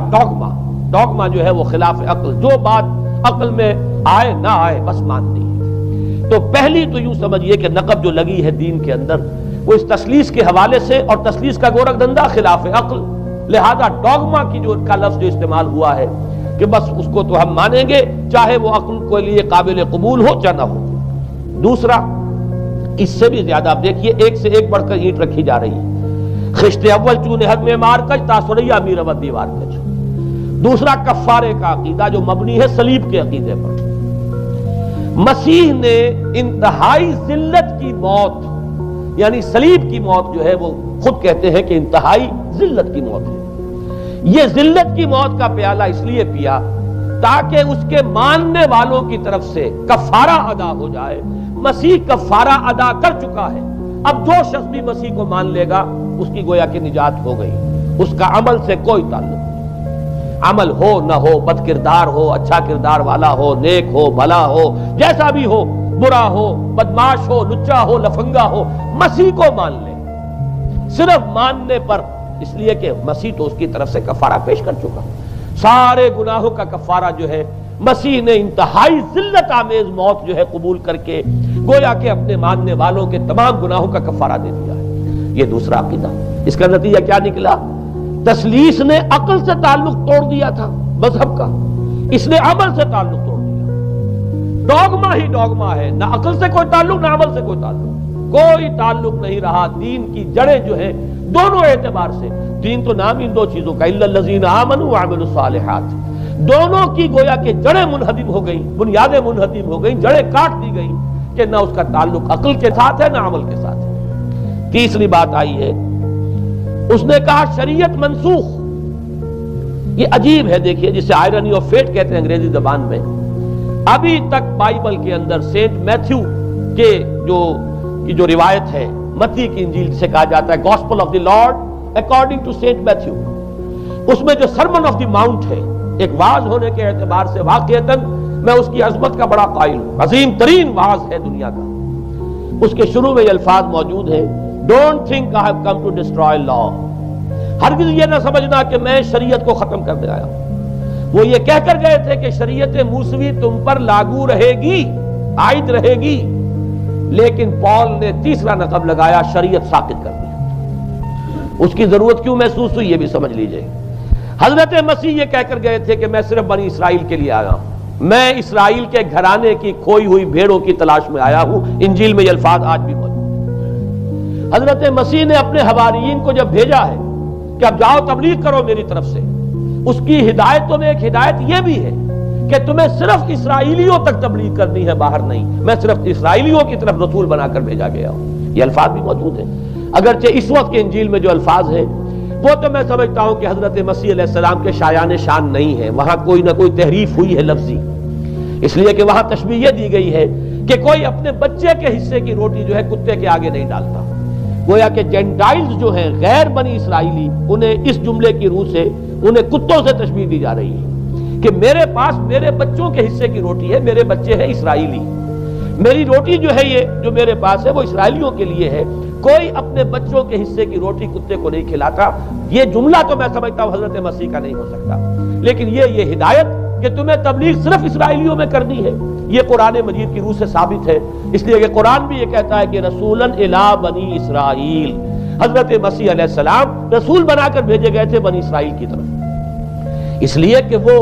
ڈوگما جو ہے وہ خلاف عقل، جو بات عقل میں آئے نہ آئے بس ماننی ہے. تو پہلی تو یوں سمجھیے کہ نقب جو لگی ہے دین کے اندر وہ اس تسلیس کے حوالے سے، اور تسلیس کا گورکھ دندہ خلاف عقل، لہذا ڈوگما کی جو کا لفظ جو استعمال ہوا ہے کہ بس اس کو تو ہم مانیں گے چاہے وہ عقل کے لیے قابل قبول ہو چاہے نہ ہو. دوسرا، اس سے بھی زیادہ آپ دیکھیے ایک سے ایک بڑھ کر اینٹ رکھی جا رہی ہے. خشت اول چون حد میں مار کج تاثریہ امیر و دیوار کج. دوسرا کفارے کا عقیدہ جو مبنی ہے صلیب کے عقیدے پر. مسیح نے انتہائی ذلت کی موت، یعنی صلیب کی موت جو ہے وہ خود کہتے ہیں کہ انتہائی ذلت کی موت ہے. یہ ذلت کی موت کا پیالہ اس لیے پیا تاکہ اس کے ماننے والوں کی طرف سے کفارہ ادا ہو جائے. مسیح کفارہ ادا کر چکا ہے. اب جو شخص بھی مسیح کو مان لے گا اس کی گویا کہ نجات ہو گئی. اس کا عمل سے کوئی تعلق نہیں. عمل ہو نہ ہو، بد کردار ہو، اچھا کردار والا ہو، نیک ہو، بھلا ہو، جیسا بھی ہو، برا ہو، بدماش ہو، لچا ہو، لفنگا ہو، مسیح کو مان لے. صرف ماننے پر، اس لیے کہ مسیح تو اس کی طرف سے کفارہ پیش کر چکا. سارے گناہوں کا کفارہ جو ہے مسیح نے انتہائی ذلت آمیز موت جو ہے قبول کر کے گویا کہ اپنے ماننے والوں کے تمام گناہوں کا کفارہ دے دیا ہے. یہ دوسرا عقیدہ. اس کا نتیجہ کیا نکلا؟ تسلیس نے عقل سے تعلق توڑ دیا تھا مذہب کا، اس نے عمل سے تعلق توڑ دیا. ڈوگما ہی ڈوگما ہے، نہ عقل سے کوئی تعلق نہ عمل سے کوئی تعلق نہیں رہا. دین کی جڑیں جو ہے دونوں اعتبار سے، دین تو نام ان دو چیزوں کا الا الذین آمنوا وعملوا الصالحات، دونوں کی گویا کہ جڑیں منہدم ہو گئیں، بنیادیں منہدم ہو گئیں، جڑیں کاٹ دی گئیں کہ نہ اس کا تعلق عقل کے ساتھ ہے نہ عمل کے ساتھ ہے. تیسری بات آئی ہے، اس نے کہا شریعت منسوخ. یہ عجیب ہے، دیکھیے جسے آئرنی آف فیٹ کہتے ہیں انگریزی زبان میں. ابھی تک بائبل کے اندر سینٹ میتھیو کے جو روایت ہے متی کی انجیل سے کہا جاتا ہے gospel of the Lord according to Saint Matthew, اس میں جو سرمن آف دی ماؤنٹ ہے، ایک واعظ ہونے کے اعتبار سے واقعتاً میں اس کی عظمت کا بڑا قائل ہوں، عظیم ترین واعظ ہے دنیا کا۔ اس کے شروع میں یہ الفاظ موجود ہیں، don't think I have come to destroy law, ہرگز یہ نہ سمجھنا کہ میں شریعت کو ختم کرنے آیا ہوں۔ وہ یہ کہہ کر گئے تھے کہ شریعت موسوی تم پر لاگو رہے گی، عائد رہے گی، لیکن پال نے تیسرا نقب لگایا، شریعت ساقط کر دی۔ اس کی ضرورت کیوں محسوس ہوئی یہ بھی سمجھ لیجئے۔ حضرت مسیح یہ کہہ کر گئے تھے کہ میں صرف بنی اسرائیل کے لیے آیا ہوں، میں اسرائیل کے گھرانے کی کھوئی ہوئی بھیڑوں کی تلاش میں آیا ہوں۔ انجیل میں یہ الفاظ آج بھی موجود ہیں۔ حضرت مسیح نے اپنے حواریین کو جب بھیجا ہے کہ اب جاؤ تبلیغ کرو میری طرف سے، اس کی ہدایتوں میں ایک ہدایت یہ بھی ہے کہ تمہیں صرف اسرائیلیوں تک تبلیغ کرنی ہے، باہر نہیں، میں صرف اسرائیلیوں کی طرف رسول بنا کر بھیجا گیا ہوں۔ یہ الفاظ بھی موجود ہیں، اگرچہ اس وقت کے انجیل میں جو الفاظ ہیں وہ تو میں سمجھتا ہوں کہ حضرت مسیح علیہ السلام کے شایان شان نہیں ہے، وہاں کوئی نہ کوئی تحریف ہوئی ہے لفظی، اس لیے کہ وہاں تشبیہ یہ دی گئی ہے کہ کوئی اپنے بچے کے حصے کی روٹی جو ہے کتے کے آگے نہیں ڈالتا۔ گویا کہ جینٹائلز جو ہیں، غیر بنی اسرائیلی، انہیں اس جملے کی روح سے انہیں کتوں سے تشبیہ دی جا رہی ہے کہ میرے پاس میرے بچوں کے حصے کی روٹی ہے، میرے بچے ہیں اسرائیلی، میری روٹی جو ہے یہ جو میرے پاس ہے وہ اسرائیلیوں کے لیے ہے، کوئی اپنے بچوں کے حصے کی روٹی کتے کو نہیں کھلاتا۔ یہ جملہ تو میں سمجھتا ہوں حضرت مسیح کا نہیں ہو سکتا، لیکن یہ ہدایت کہ تمہیں تبلیغ صرف اسرائیلیوں میں کرنی ہے، یہ قرآن مجید کی روح سے ثابت ہے۔ اس لیے کہ قرآن بھی یہ کہتا ہے کہ رسولاً الی بنی اسرائیل، حضرت مسیح علیہ السلام رسول بنا کر بھیجے گئے تھے بنی اسرائیل کی طرف، اس لیے کہ وہ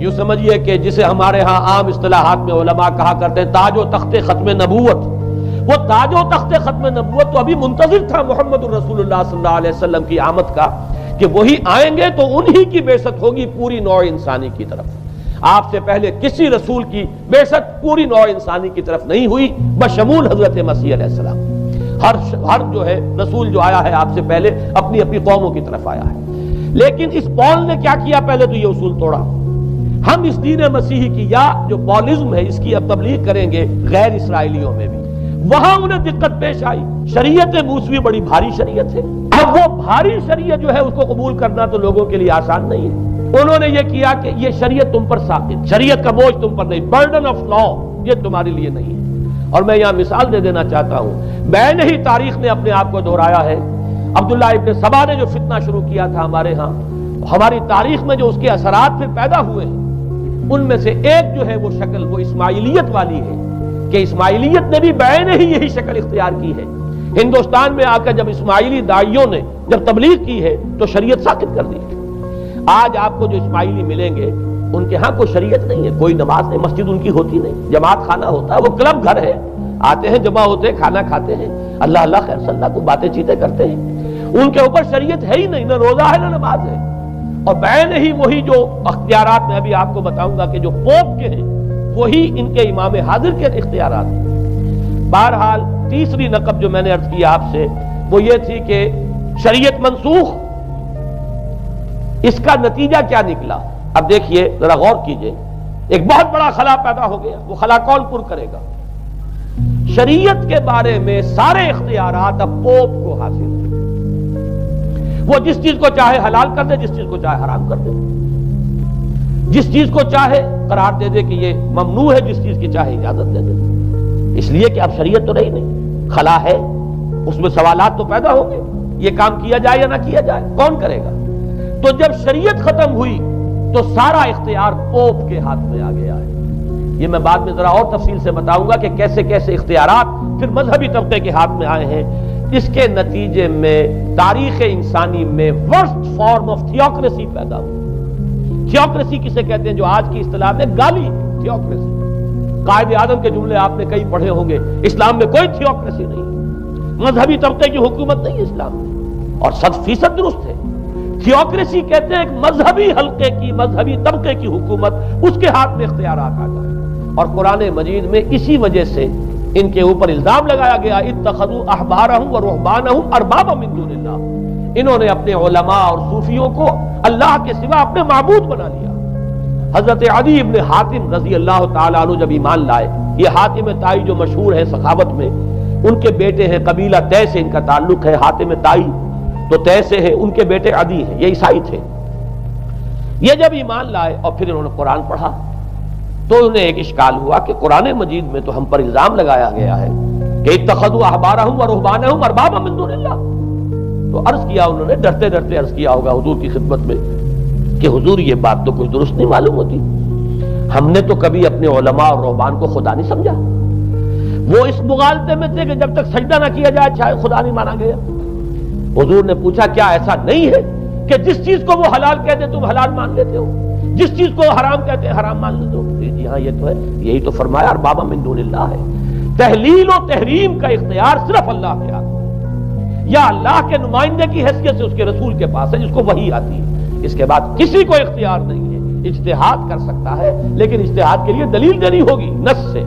یوں سمجھیے کہ جسے ہمارے ہاں عام اصطلاحات میں علماء کہا کرتے ہیں تاج و تخت ختم نبوت، وہ تاج و تخت ختم نبوت تو ابھی منتظر تھا محمد الرسول اللہ صلی اللہ علیہ وسلم کی آمد کا، کہ وہی آئیں گے تو انہی کی بعثت ہوگی پوری نوع انسانی کی طرف۔ آپ سے پہلے کسی رسول کی بعثت پوری نوع انسانی کی طرف نہیں ہوئی بشمول حضرت مسیح علیہ السلام۔ ہر جو ہے رسول جو آیا ہے آپ سے پہلے اپنی اپنی قوموں کی طرف آیا ہے، لیکن اس پال نے کیا کیا؟ پہلے تو یہ اصول توڑا، ہم اس دین مسیحی کی یا جو پالزم ہے اس کی اب تبلیغ کریں گے غیر اسرائیلیوں میں بھی۔ وہاں انہیں دقت پیش آئی، شریعت موسوی بڑی بھاری شریعت ہے، اب وہ بھاری شریعت جو ہے اس کو قبول کرنا تو لوگوں کے لیے آسان نہیں ہے۔ انہوں نے یہ کیا کہ یہ شریعت تم پر ساقط، شریعت کا بوجھ تم پر نہیں، برڈن آف لا یہ تمہارے لیے نہیں ہے۔ اور میں یہاں مثال دے دینا چاہتا ہوں، بین ہی تاریخ نے اپنے آپ کو دہرایا ہے۔ عبداللہ ابن سبا نے جو فتنہ شروع کیا تھا ہمارے ہاں، ہماری تاریخ میں جو اس کے اثرات پھر پیدا ہوئے ہیں، ان میں سے ایک جو ہے وہ شکل وہ اسماعیلیت والی ہے، کہ اسماعیلیت نے بھی بین ہی یہی شکل اختیار کی ہے۔ ہندوستان میں آ کر جب اسماعیلی داعیوں نے جب تبلیغ کی ہے تو شریعت ساقط کر دی۔ آج آپ کو جو اسماعیلی ملیں گے ان کے ہاں کوئی شریعت نہیں ہے، کوئی نماز نہیں، مسجد ان کی ہوتی نہیں، جماعت خانہ ہوتا ہے، وہ کلب گھر ہے، آتے ہیں جمع ہوتے ہیں کھانا کھاتے ہیں، اللہ اللہ خیر صلی اللہ کو باتیں چیتیں کرتے ہیں، ان کے اوپر شریعت ہے ہی نہیں، نہ روزہ ہے نہ نماز ہے۔ اور بین ہی وہی جو اختیارات میں ابھی آپ کو بتاؤں گا کہ جو پوپ کے ہیں وہی ان کے امام حاضر کے اختیارات ہیں۔ بہرحال تیسری نقب جو میں نے عرض کیا آپ سے وہ یہ تھی کہ شریعت منسوخ، اس کا نتیجہ کیا نکلا؟ اب دیکھیے ذرا غور کیجئے، ایک بہت بڑا خلا پیدا ہو گیا، وہ خلا کون پر کرے گا؟ شریعت کے بارے میں سارے اختیارات اب پوپ کو حاصل ہیں، وہ جس چیز کو چاہے حلال کر دے، جس چیز کو چاہے حرام کر دے، جس چیز کو چاہے قرار دے دے کہ یہ ممنوع ہے، جس چیز کی چاہے اجازت دے دے، اس لیے کہ اب شریعت تو رہی نہیں، خلا ہے، اس میں سوالات تو پیدا ہوں گے، یہ کام کیا جائے یا نہ کیا جائے، کون کرے گا؟ تو جب شریعت ختم ہوئی تو سارا اختیار پوپ کے ہاتھ میں آ گیا ہے۔ یہ میں بعد میں ذرا اور تفصیل سے بتاؤں گا کہ کیسے کیسے اختیارات پھر مذہبی طبقے کے ہاتھ میں آئے ہیں۔ اس کے نتیجے میں تاریخ انسانی میں ورسٹ فارم آف تھیوکریسی پیدا ہوئی۔ تھیوکریسی کسے کہتے ہیں؟ جو آج کی اصطلاح میں گالی تھیوکریسی، قائد اعظم کے جملے آپ نے کئی پڑھے ہوں گے، اسلام میں کوئی تھیوکریسی نہیں، مذہبی طبقے کی حکومت نہیں اسلام میں، اور 100% درست ہے۔ تھیوکریسی کہتے ہیں ایک مذہبی حلقے کی، مذہبی طبقے کی حکومت، اس کے ہاتھ میں اختیارات آ جائیں، اور قرآن مجید میں اسی وجہ سے ان کے اوپر الزام لگایا گیا اتخذوا احبارهم ورهبانهم اربابا من دون اللہ، انہوں نے اپنے علماء اور صوفیوں کو اللہ کے سوا اپنے معبود بنا لیا۔ حضرت عدی ابن حاتم رضی اللہ تعالیٰ عنہ جب ایمان لائے، یہ حاتم طائی جو مشہور ہے سخاوت میں، ان کے بیٹے ہیں، قبیلہ طے سے ان کا تعلق ہے، حاتم طائی تو طے سے ہے، ان کے بیٹے عدی ہیں، یہ عیسائی تھے۔ یہ جب ایمان لائے اور پھر انہوں نے قرآن پڑھا تو انہیں ایک اشکال ہوا کہ قرآن مجید میں تو ہم پر الزام لگایا گیا ہے کہ اتخذوا احبارہم ورہبانہم اربابا من دون اللہ۔ تو عرض کیا انہوں نے، ڈرتے ڈرتے عرض کیا ہوگا حضور کی خدمت میں کہ حضور یہ بات تو کچھ درست نہیں معلوم ہوتی، ہم نے تو کبھی اپنے علماء اور رہبان کو خدا نہیں سمجھا۔ وہ اس مغالطے میں تھے کہ جب تک سجدہ نہ کیا جائے شاید خدا نہیں مانا گیا۔ حضور نے پوچھا کیا ایسا نہیں ہے کہ جس چیز کو وہ حلال کہتے تم حلال مان لیتے ہو، جس چیز کو حرام کہتے حرام مان لیتے ہو؟ جی ہاں یہ تو ہے، یہی تو فرمایا اربابا من دون اللہ ہے۔ تحلیل و تحریم کا اختیار صرف اللہ کے ہاتھ ہے، یا اللہ کے نمائندے کی حیثیت سے اس کے رسول کے پاس ہے جس کو وحی آتی ہے، اس کے بعد کسی کو اختیار نہیں ہے۔ اجتہاد کر سکتا ہے لیکن اجتہاد کے لیے دلیل دینی ہوگی، نص سے،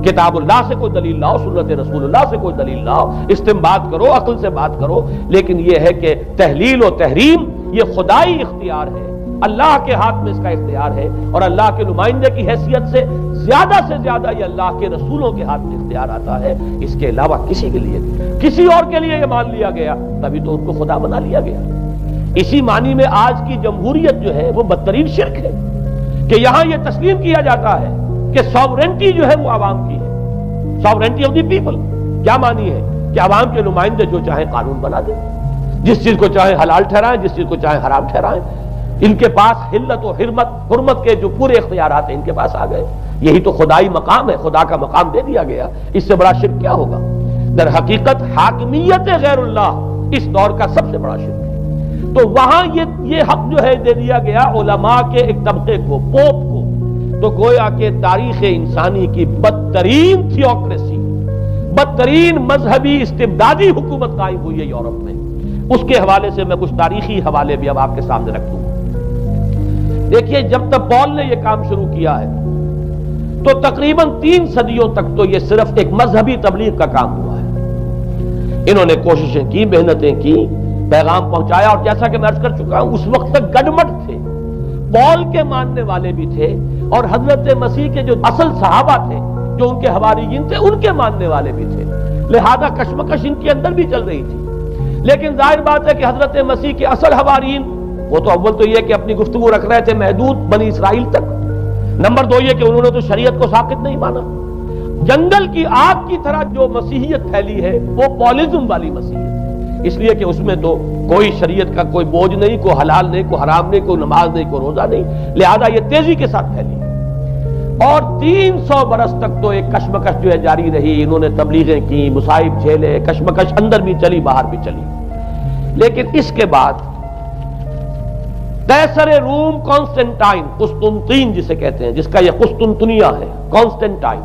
کتاب اللہ سے کوئی دلیل لاؤ، سنت رسول اللہ سے کوئی دلیل لاؤ، استنباط کرو، عقل سے بات کرو۔ لیکن یہ ہے کہ تحلیل و تحریم یہ خدائی اختیار ہے، اللہ کے ہاتھ میں اس کا اختیار ہے، اور اللہ کے نمائندے کی حیثیت سے زیادہ یہ اللہ کے رسولوں کے ہاتھ میں اختیار آتا ہے۔ اس کے علاوہ کسی کے لیے، کسی اور کے لیے یہ مان لیا گیا تبھی تو ان کو خدا بنا لیا گیا۔ اسی معنی میں آج کی جمہوریت جو ہے وہ بدترین شرک ہے کہ یہاں یہ تسلیم کیا جاتا ہے کہ ساورنٹی جو ہے وہ عوام کی ہے، ساورنٹی آف دی پیپل۔ کیا معنی ہے کہ عوام کے نمائندے جو چاہیں قانون بنا دیں، جس چیز کو چاہیں حلال ٹھہرائیں، جس چیز کو چاہیں حرام ٹھہرائیں۔ ان کے پاس حلت و حرمت کے جو پورے اختیارات ہیں ان کے پاس آ گئے۔ یہی تو خدائی مقام ہے، خدا کا مقام دے دیا گیا، اس سے بڑا شرک کیا ہوگا؟ در حقیقت حاکمیت غیر اللہ اس دور کا سب سے بڑا شرک ہے۔ تو وہاں یہ حق جو ہے دے دیا گیا علماء کے ایک طبقے کو، پوپ کو۔ تو گویا کہ تاریخ انسانی کی بدترین تھیوکریسی، بدترین مذہبی استبدادی حکومت قائم ہوئی ہے یورپ میں۔ اس کے حوالے سے میں کچھ تاریخی حوالے بھی اب آپ کے سامنے رکھ دوں۔ دیکھیے جب تک پال نے یہ کام شروع کیا ہے تو تقریباً 3 صدیوں تک تو یہ صرف ایک مذہبی تبلیغ کا کام ہوا ہے۔ انہوں نے کوششیں کی، محنتیں کی، پیغام پہنچایا، اور جیسا کہ میں عرض کر چکا ہوں اس وقت تک گڈمٹ تھے، پال کے ماننے والے بھی تھے اور حضرت مسیح کے جو اصل صحابہ تھے جو ان کے حواریین تھے ان کے ماننے والے بھی تھے، لہذا کشمکش ان کے اندر بھی چل رہی تھی۔ لیکن ظاہر بات ہے کہ حضرت مسیح کے اصل حواریین وہ تو اول تو یہ کہ اپنی گفتگو رکھ رہے تھے محدود بنی اسرائیل تک، نمبر 2 یہ کہ انہوں نے تو شریعت کو ساقط نہیں مانا۔ جنگل کی آگ کی طرح جو مسیحیت پھیلی ہے وہ پالزم والی مسیحیت ہے، اس لیے کہ اس میں تو کوئی شریعت کا کوئی بوجھ نہیں، کوئی حلال نہیں، کوئی حرام نہیں، کوئی نماز نہیں، کوئی روزہ نہیں، لہذا یہ تیزی کے ساتھ پھیلی اور 300 برس تک تو ایک کشمکش جو ہے جاری رہی۔ انہوں نے تبلیغیں کی، مصائب جھیلے، کشمکش اندر بھی چلی باہر بھی چلی۔ لیکن اس کے بعد قیصر روم کانسٹنٹائن، قسطنطین جسے کہتے ہیں، جس کا یہ قسطنطنیہ ہے، کانسٹنٹائن،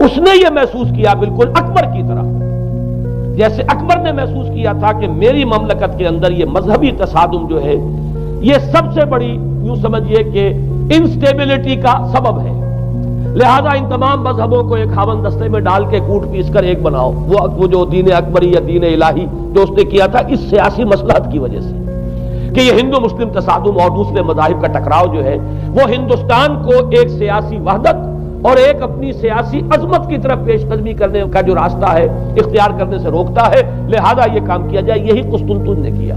اس نے یہ محسوس کیا بالکل اکبر کی طرح، جیسے اکبر نے محسوس کیا تھا کہ میری مملکت کے اندر یہ مذہبی تصادم جو ہے یہ سب سے بڑی یوں سمجھیے کہ انسٹیبلٹی کا سبب ہے، لہذا ان تمام مذہبوں کو ایک ہاون دستے میں ڈال کے کوٹ پیس کر ایک بناؤ۔ وہ جو دین اکبری یا دین الہی جو اس نے کیا تھا اس سیاسی مصلحت کی وجہ سے کہ یہ ہندو مسلم تصادم اور دوسرے مذاہب کا ٹکراؤ جو ہے وہ ہندوستان کو ایک سیاسی وحدت اور ایک اپنی سیاسی عظمت کی طرف پیش قدمی کرنے کا جو راستہ ہے اختیار کرنے سے روکتا ہے، لہذا یہ کام کیا جائے۔ یہی قسطنطین نے کیا۔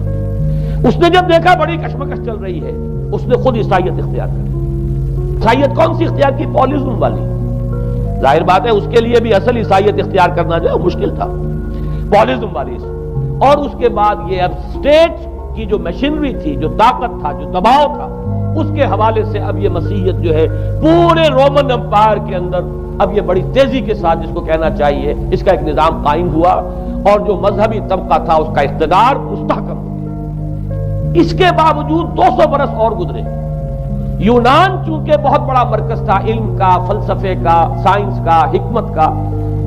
اس نے جب دیکھا بڑی کشمکش چل رہی ہے اس نے خود عیسائیت اختیار کر لی۔ عیسائیت کون سی اختیار کی؟ پالزم والی۔ ظاہر بات ہے اس کے لیے بھی اصل عیسائیت اختیار کرنا جو ہے مشکل تھا، پالزم والی۔ اور اس کے بعد یہ اب اسٹیٹ کی جو مشینری تھی، جو طاقت تھا، جو دباؤ تھا، اس کے حوالے سے اب یہ مسیحیت جو ہے پورے رومن امپائر کے اندر اب یہ بڑی تیزی کے ساتھ جس کو کہنا چاہیے اس کا ایک نظام قائم ہوا اور جو مذہبی طبقہ تھا اس کا اقتدار مستحکم ہو گیا۔ اس کے باوجود 200 برس اور گزرے۔ یونان چونکہ بہت بڑا مرکز تھا علم کا، فلسفے کا، سائنس کا، حکمت کا،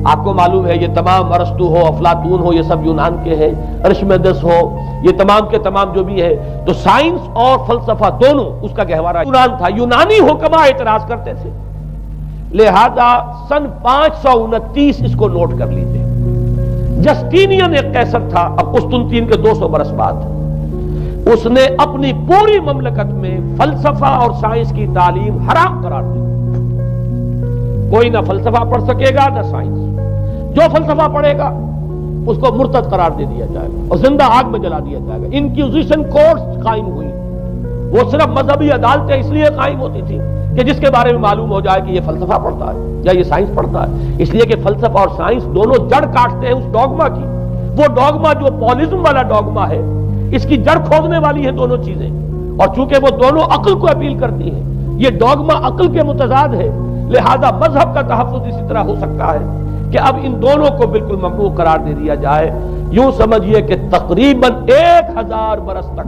آپ کو معلوم ہے یہ تمام ارسطو ہو، افلاطون ہو، یہ سب یونان کے ہیں، ارشمیدس ہو، یہ تمام کے تمام جو بھی ہے، تو سائنس اور فلسفہ دونوں اس کا گہوارہ یونان تھا۔ یونانی حکما اعتراض کرتے تھے، لہذا سن 529 اس کو نوٹ کر لیجیے۔ جسٹینین ایک قیصر تھا، اب قسطنطین کے 200 برس بعد اس نے اپنی پوری مملکت میں فلسفہ اور سائنس کی تعلیم حرام قرار دی۔ کوئی نہ فلسفہ پڑھ سکے گا نہ سائنس، جو فلسفہ پڑھے گا اس کو مرتد قرار دے دیا جائے گا اور زندہ آگ میں جلا دیا جائے گا۔ انکوزیشن کورٹس قائم ہوئی، وہ صرف مذہبی عدالتیں اس لیے قائم ہوتی تھی کہ جس کے بارے میں معلوم ہو جائے کہ یہ فلسفہ پڑھتا ہے یا یہ سائنس پڑھتا ہے، اس لیے کہ فلسفہ اور سائنس دونوں جڑ کاٹتے ہیں اس ڈوگما کی۔ وہ ڈوگما جو پولزم والا ڈوگما ہے، اس کی جڑ کھودنے والی ہے دونوں چیزیں، اور چونکہ وہ دونوں عقل کو اپیل کرتی ہیں، یہ ڈوگما عقل کے متضاد ہے، لہذا مذہب کا تحفظ اسی طرح ہو سکتا ہے کہ اب ان دونوں کو بالکل ممنوع قرار دے دیا جائے۔ یوں سمجھیے کہ تقریباً 1000 برس تک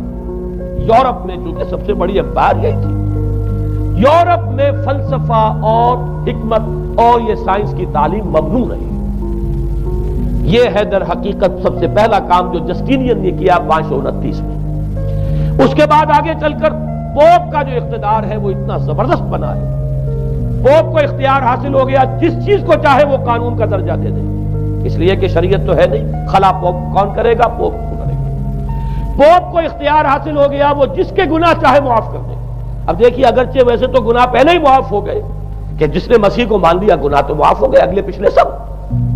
یورپ میں، چونکہ سب سے بڑی امپائر یہی تھی، یورپ میں فلسفہ اور حکمت اور یہ سائنس کی تعلیم ممنوع رہی۔ یہ ہے در حقیقت سب سے پہلا کام جو جسٹینین نے کیا 529 میں۔ اس کے بعد آگے چل کر پوپ کا جو اقتدار ہے وہ اتنا زبردست بنا ہے، پوپ کو اختیار حاصل ہو گیا جس چیز کو چاہے وہ قانون کا درجہ دے دے، اس لیے کہ شریعت تو ہے نہیں، خلا پوپ کون کرے گا؟ پوپ کو کرے گا۔ پوپ کو اختیار حاصل ہو گیا وہ جس کے گناہ چاہے معاف کر دے۔ اب دیکھیے اگرچہ ویسے تو گناہ پہلے ہی معاف ہو گئے کہ جس نے مسیح کو مان لیا گناہ تو معاف ہو گئے اگلے پچھلے سب،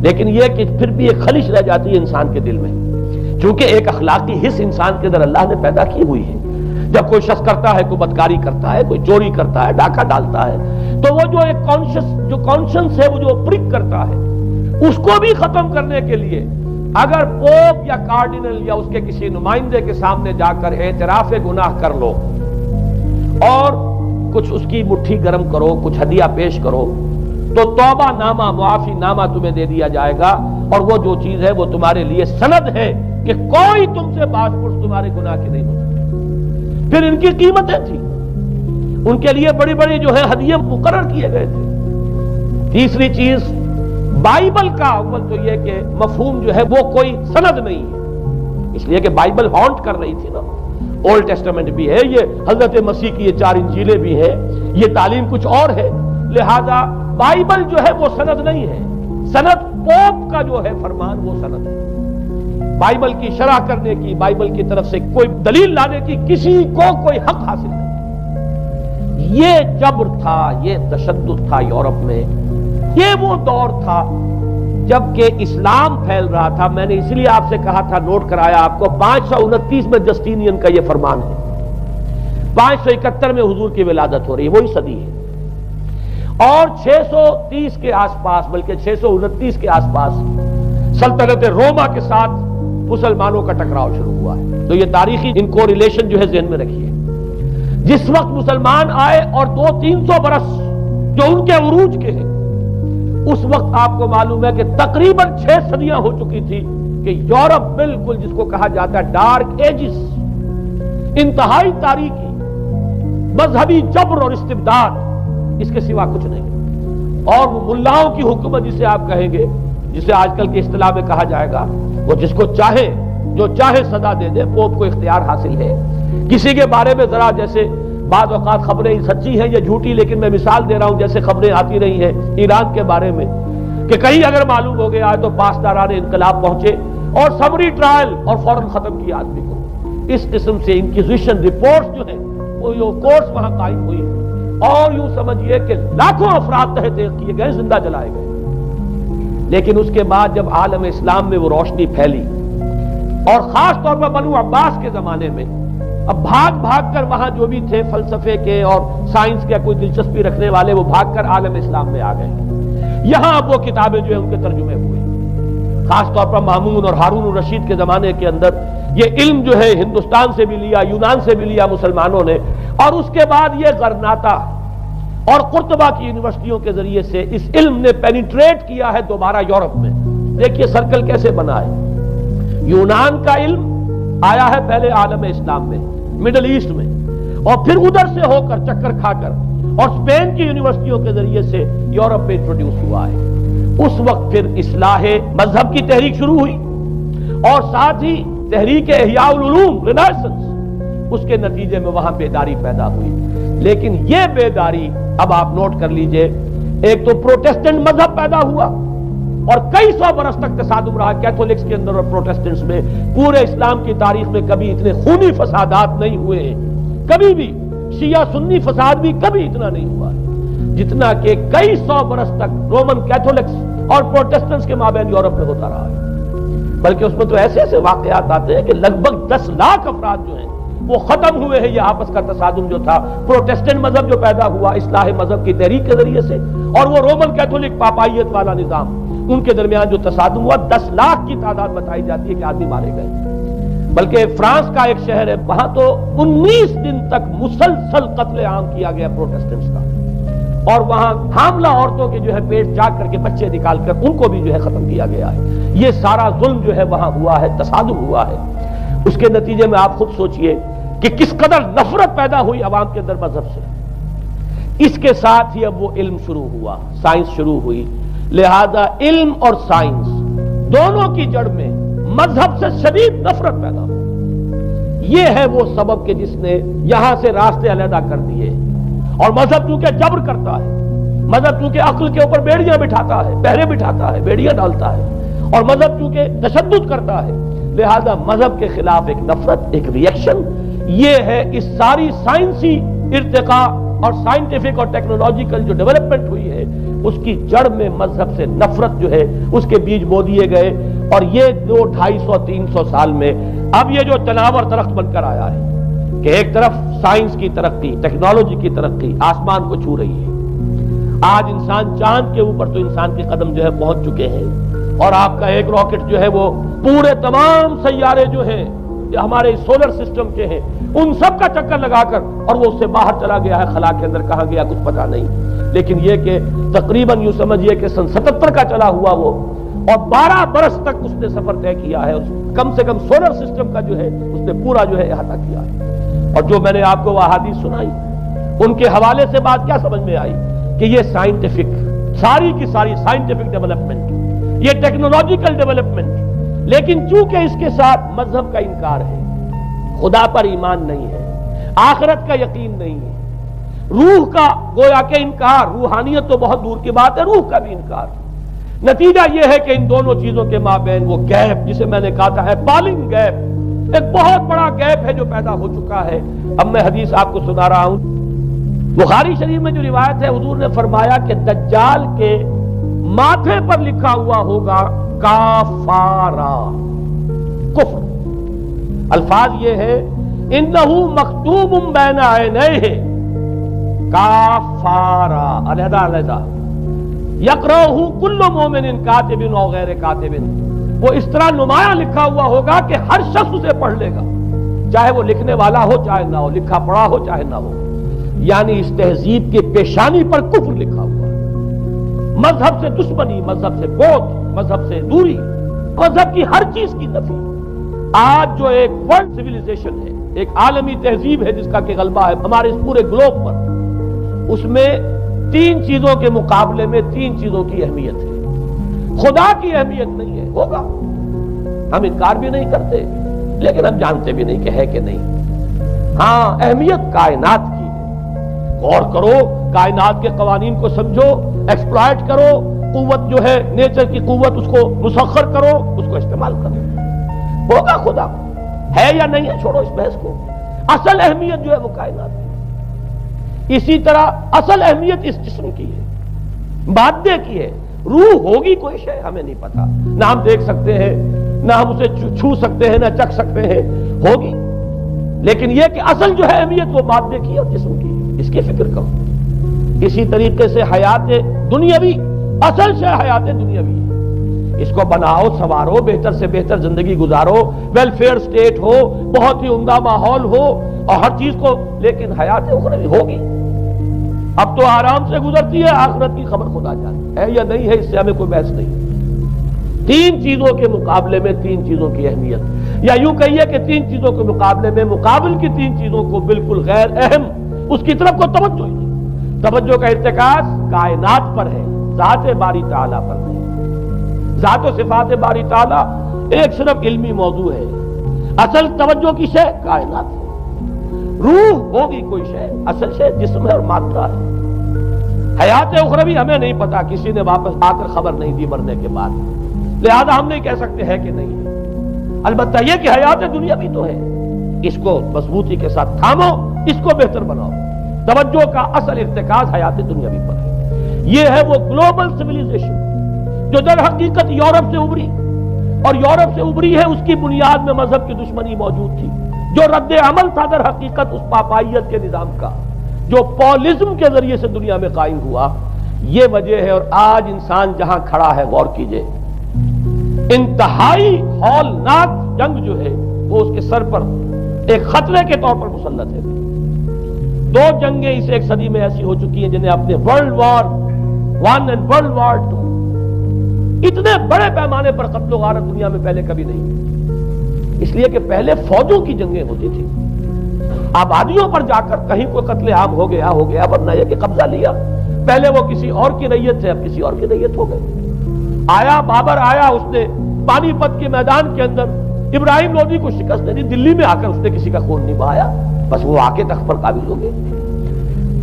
لیکن یہ کہ پھر بھی ایک خلش رہ جاتی ہے انسان کے دل میں، چونکہ ایک اخلاقی حص انسان کے اندر اللہ نے پیدا کی ہوئی ہے۔ جب کوئی شخص کرتا ہے، کوئی بدکاری کرتا ہے، کوئی چوری کرتا ہے، ڈاکہ ڈالتا ہے، تو وہ جو ایک کانشنس ہے، وہ جو پرک کرتا ہے، اس کو بھی ختم کرنے کے لیے اگر پوپ یا کارڈینل یا اس کے کسی نمائندے کے سامنے جا کر اعتراف گناہ کر لو اور کچھ اس کی مٹھی گرم کرو، کچھ ہدیہ پیش کرو، تو توبہ نامہ، معافی نامہ تمہیں دے دیا جائے گا، اور وہ جو چیز ہے وہ تمہارے لیے سند ہے کہ کوئی تم سے باز پرس تمہارے گناہ کی نہیں ہو سکتی۔ پھر ان کی قیمتیں تھیں، ان کے لیے بڑی بڑی جو ہے ہدیے مقرر کیے گئے تھے۔ تیسری چیز بائبل کا اول تو یہ کہ مفہوم جو ہے وہ کوئی سند نہیں ہے، اس لیے کہ بائبل ہانٹ کر رہی تھی نا، اولڈ ٹیسٹمنٹ بھی ہے، یہ حضرت مسیح کی یہ 4 انجیلیں بھی ہیں، یہ تعلیم کچھ اور ہے، لہذا بائبل جو ہے وہ سند نہیں ہے، سند پوپ کا جو ہے فرمان وہ سند ہے۔ بائبل کی شرح کرنے کی، بائبل کی طرف سے کوئی دلیل لانے کی کسی کو کوئی حق حاصل نہیں۔ یہ جبر تھا، یہ تشدد تھا یورپ میں، یہ وہ دور تھا جبکہ اسلام پھیل رہا تھا۔ میں نے اس لیے آپ سے کہا تھا، نوٹ کرایا آپ کو، 529 میں جسٹینین کا یہ فرمان ہے، 571 میں حضور کی ولادت ہو رہی ہے، وہی صدی ہے، اور 630 کے آس پاس، بلکہ 629 کے آس پاس سلطنت روما کے ساتھ مسلمانوں کا ٹکراؤ شروع ہوا ہے۔ تو یہ تاریخی ان کو ریلیشن جو ہے ذہن میں رکھیے، جس وقت مسلمان آئے اور 200-300 برس جو ان کے عروج کے ہیں، اس وقت آپ کو معلوم ہے کہ تقریباً 6 صدیاں ہو چکی تھی کہ یورپ بالکل جس کو کہا جاتا ہے ڈارک ایجز، انتہائی تاریکی، مذہبی جبر اور استبداد، اس کے سوا کچھ نہیں، اور وہ ملاؤں کی حکومت جسے آپ کہیں گے، جسے آج کل کی اصطلاح میں کہا جائے گا، وہ جس کو چاہے جو چاہے سزا دے دے، پوپ کو اختیار حاصل ہے۔ کسی کے بارے میں ذرا جیسے بعض اوقات خبریں سچی ہیں یا جھوٹی، لیکن میں مثال دے رہا ہوں جیسے خبریں آتی رہی ہیں ایران کے بارے میں کہ کہیں اگر معلوم ہو گیا تو پاسداران انقلاب پہنچے اور سمری ٹرائل اور فوراً ختم کیا آدمی کو۔ اس قسم سے انکوزیشن رپورٹس جو ہیں وہ کورٹس وہاں قائم ہوئی، اور یوں سمجھیے کہ لاکھوں افراد تحت کیے گئے، زندہ جلائے گئے۔ لیکن اس کے بعد جب عالم اسلام میں وہ روشنی پھیلی، اور خاص طور پر بنو عباس کے زمانے میں، اب بھاگ بھاگ کر وہاں جو بھی تھے فلسفے کے اور سائنس کے کوئی دلچسپی رکھنے والے، وہ بھاگ کر عالم اسلام میں آ گئے۔ یہاں اب وہ کتابیں جو ہیں ان کے ترجمے ہوئے، خاص طور پر مامون اور ہارون الرشید کے زمانے کے اندر یہ علم جو ہے ہندوستان سے بھی لیا، یونان سے بھی لیا مسلمانوں نے، اور اس کے بعد یہ غرناطہ اور قرطبہ کی یونیورسٹیوں کے ذریعے سے اس علم نے پینیٹریٹ کیا ہے دوبارہ یورپ میں۔ دیکھیے سرکل کیسے بنا ہے، یونان کا علم آیا ہے پہلے عالم اسلام میں، مڈل ایسٹ میں، اور پھر ادھر سے ہو کر چکر کھا کر اور اسپین کی یونیورسٹیوں کے ذریعے سے یورپ میں انٹروڈیوس ہوا ہے۔ اس وقت پھر اصلاح مذہب کی تحریک شروع ہوئی، اور ساتھ ہی تحریک احیاء العلوم، رینیسنس، اس کے نتیجے میں وہاں بیداری پیدا ہوئی۔ لیکن یہ بیداری اب آپ نوٹ کر لیجئے، ایک تو پروٹیسٹنٹ مذہب پیدا ہوا، اور کئی سو برس تک تصادم رہا کیتھولکس کے اندر اور پروٹیسٹنٹس میں۔ پورے اسلام کی تاریخ میں کبھی اتنے خونی فسادات نہیں ہوئے ہیں، کبھی بھی شیعہ سنی فساد بھی کبھی اتنا نہیں ہوا جتنا کہ کئی سو برس تک رومن کیتھولکس اور پروٹیسٹنٹس کے مابین یورپ میں ہوتا رہا ہے، بلکہ اس میں تو ایسے ایسے واقعات آتے ہیں کہ لگ بھگ 10 لاکھ افراد جو ہیں وہ ختم ہوئے ہیں۔ یہ آپس کا تصادم جو تھا، پروٹیسٹنٹ مذہب جو پیدا ہوا اصلاح مذہب کی تحریک کے ذریعے سے، اور وہ رومن کیتھولک پاپائیت والا نظام، ان کے درمیان جو تصادم ہوا، 10 لاکھ کی تعداد بتائی جاتی ہے کہ آدمی مارے گئے۔ بلکہ فرانس کا ایک شہر ہے، وہاں تو 19 دن تک مسلسل قتل عام کیا گیا پروٹیسٹنٹس کا، اور وہاں حاملہ عورتوں کے جو ہے پیٹ چاک کر کے بچے نکال کر ان کو بھی جو ہے ختم کیا گیا ہے۔ یہ سارا ظلم جو ہے وہاں ہوا ہے، تصادم ہوا ہے۔ اس کے نتیجے میں آپ خود سوچئے کہ کس قدر نفرت پیدا ہوئی عوام کے اندر مذہب سے۔ اس کے ساتھ ہی اب وہ علم شروع ہوا، سائنس شروع ہوئی، لہذا علم اور سائنس دونوں کی جڑ میں مذہب سے شدید نفرت پیدا ہوئی۔ یہ ہے وہ سبب کہ جس نے یہاں سے راستے علیحدہ کر دیے، اور مذہب چونکہ جبر کرتا ہے، مذہب چونکہ عقل کے اوپر بیڑیاں بٹھاتا ہے، پہرے بٹھاتا ہے، بیڑیاں ڈالتا ہے، اور مذہب چونکہ تشدد کرتا ہے، لہذا مذہب کے خلاف ایک نفرت، ایک ریئیکشن، یہ ہے اس ساری سائنسی ارتقاء اور سائنٹیفک اور ٹیکنالوجیکل جو ڈیولپمنٹ ہوئی ہے، اس کی جڑ میں مذہب سے نفرت جو ہے اس کے بیج بو دیے گئے۔ اور یہ 200-250-300 سال میں اب یہ جو تناور درخت بن کر آیا ہے کہ ایک طرف سائنس کی ترقی، ٹیکنالوجی کی ترقی آسمان کو چھو رہی ہے، آج انسان چاند کے اوپر تو انسان کے قدم جو ہے پہنچ چکے ہیں، اور آپ کا ایک راکٹ جو ہے وہ پورے تمام سیارے جو ہیں ہمارے سولر سسٹم کے ہیں ان سب کا چکر لگا کر، اور وہ اس سے باہر چلا گیا ہے، خلا کے اندر کہاں گیا کچھ پتا نہیں۔ لیکن یہ کہ تقریباً یوں سمجھیے کہ سن 77 کا چلا ہوا وہ، اور 12 برس تک اس نے سفر طے کیا ہے، کم سے کم سولر سسٹم کا جو ہے اس نے پورا جو ہے احاطہ کیا ہے۔ اور جو میں نے آپ کو وہ احادیث سنائی، ان کے حوالے سے بات کیا سمجھ میں آئی کہ یہ سائنٹیفک، ساری کی ساری سائنٹیفک ڈیولپمنٹ، یہ ٹیکنالوجیکل ڈیولپمنٹ، لیکن چونکہ اس کے ساتھ مذہب کا انکار ہے، خدا پر ایمان نہیں ہے، آخرت کا یقین نہیں ہے، روح کا گویا کہ انکار، روحانیت تو بہت دور کی بات ہے، روح کا بھی انکار۔ نتیجہ یہ ہے کہ ان دونوں چیزوں کے مابین وہ گیپ، جسے میں نے کہا تھا ایپالنگ گیپ، ایک بہت بڑا گیپ ہے جو پیدا ہو چکا ہے۔ اب میں حدیث آپ کو سنا رہا ہوں، بخاری شریف میں جو روایت ہے، حضور نے فرمایا کہ دجال کے ماتھے پر لکھا ہوا ہوگا کافارا، کفر۔ الفاظ یہ ہے انہو مکتوب بین عینیہ کافارا، علیحدہ علیحدہ، یقرأہ کل مومن کاتب و غیر کاتب، وہ اس طرح نمایاں لکھا ہوا ہوگا کہ ہر شخص اسے پڑھ لے گا، چاہے وہ لکھنے والا ہو چاہے نہ ہو، لکھا پڑھا ہو چاہے نہ ہو۔ یعنی اس تہذیب کی پیشانی پر کفر لکھا ہوا، مذہب سے دشمنی، مذہب سے بغض، مذہب سے دوری، مذہب کی ہر چیز کی نفی۔ آج جو ایک ورلڈ سیویلائزیشن ہے، ایک عالمی تہذیب ہے جس کا کہ غلبہ ہے ہمارے اس پورے گلوب پر، اس میں 3 چیزوں کے مقابلے میں 3 چیزوں کی اہمیت ہے۔ خدا کی اہمیت نہیں ہے، ہوگا، ہم انکار بھی نہیں کرتے، لیکن ہم جانتے بھی نہیں کہ ہے کہ نہیں۔ ہاں، اہمیت کائنات کی ہے، غور کرو، کائنات کے قوانین کو سمجھو، ایکسپلائٹ کرو، قوت جو ہے نیچر کی قوت اس کو مسخر کرو، اس کو استعمال کرو، ہوگا خدا، ہے یا نہیں ہے چھوڑو اس بحث کو۔ اصل اہمیت جو ہے وہ کائنات ہے۔ اسی طرح اصل اہمیت اس جسم کی ہے، مادے کی ہے۔ روح ہوگی کوئی شے ہمیں نہیں پتا، نہ ہم دیکھ سکتے ہیں، نہ ہم اسے چھو سکتے ہیں، نہ چکھ سکتے ہیں، ہوگی، لیکن یہ کہ اصل جو ہے اہمیت وہ مادے کی اور جسم کی ہے، اس کی فکر کرو۔ اسی طریقے سے حیات دنیاوی، اصل شے حیات دنیاوی ہے، اس کو بناؤ، سنوارو، بہتر سے بہتر زندگی گزارو، ویلفیئر سٹیٹ ہو، بہت ہی عمدہ ماحول ہو، اور ہر چیز کو، لیکن حیات اخروی ہوگی، اب تو آرام سے گزرتی ہے، آخرت کی خبر خدا جانے ہے یا نہیں ہے، اس سے ہمیں کوئی بحث نہیں۔ 3 چیزوں کے مقابلے میں 3 چیزوں کی اہمیت، یا یوں کہیے کہ 3 چیزوں کے مقابلے میں مقابل کی 3 چیزوں کو بالکل غیر اہم، اس کی طرف کو توجہ ہی نہیں۔ توجہ کا ارتکاز کائنات پر ہے، ذات باری تعالیٰ پر نہیں۔ ذات و صفات باری تعالیٰ ایک صرف علمی موضوع ہے، اصل توجہ کی شے کائنات ہے۔ روح ہوگی کوئی شے، اصل شے جسم ہے اور مادہ ہے۔ حیات اخروی ہمیں نہیں پتا، کسی نے واپس آ کر خبر نہیں دی مرنے کے بعد، لہذا ہم نہیں کہہ سکتے ہے کہ نہیں ہے۔ البتہ یہ کہ حیات دنیا بھی تو ہے، اس کو مضبوطی کے ساتھ تھامو، اس کو بہتر بناؤ۔ توجہ کا اصل ارتکاز حیات دنیاوی پر ہے۔ یہ ہے وہ گلوبل سیویلائزیشن جو در حقیقت یورپ سے ابری، اور یورپ سے ابری ہے اس کی بنیاد میں مذہب کی دشمنی موجود تھی، جو رد عمل تھا در حقیقت اس پاپائیت کے نظام کا جو پولزم کے ذریعے سے دنیا میں قائم ہوا، یہ وجہ ہے۔ اور آج انسان جہاں کھڑا ہے غور کیجئے، انتہائی ہولناک جنگ جو ہے وہ اس کے سر پر ایک خطرے کے طور پر مسلط ہے۔ دو جنگیں اس ایک صدی میں ایسی ہو چکی ہیں جنہیں اپنے ورلڈ وار 1 اور ورلڈ وار 2 اتنے بڑے پیمانے پر قتل و غارت دنیا میں پہلے کبھی نہیں، اس لیے کہ پہلے فوجوں کی جنگیں ہوتی تھی، آبادیوں پر جا کر کہیں کوئی قتل عام ہو گیا ورنہ یہ کہ قبضہ لیا، پہلے وہ کسی اور کی ریت تھے اب کسی اور کی ریت ہو گئے۔ آیا بابر آیا، اس نے پانی پت کے میدان کے اندر ابراہیم لودھی کو شکست دے دی، دلی میں آ کر اس نے کسی کا خون نہیں بہایا، بس وہ آ کے تخت پر قابض ہو گئے۔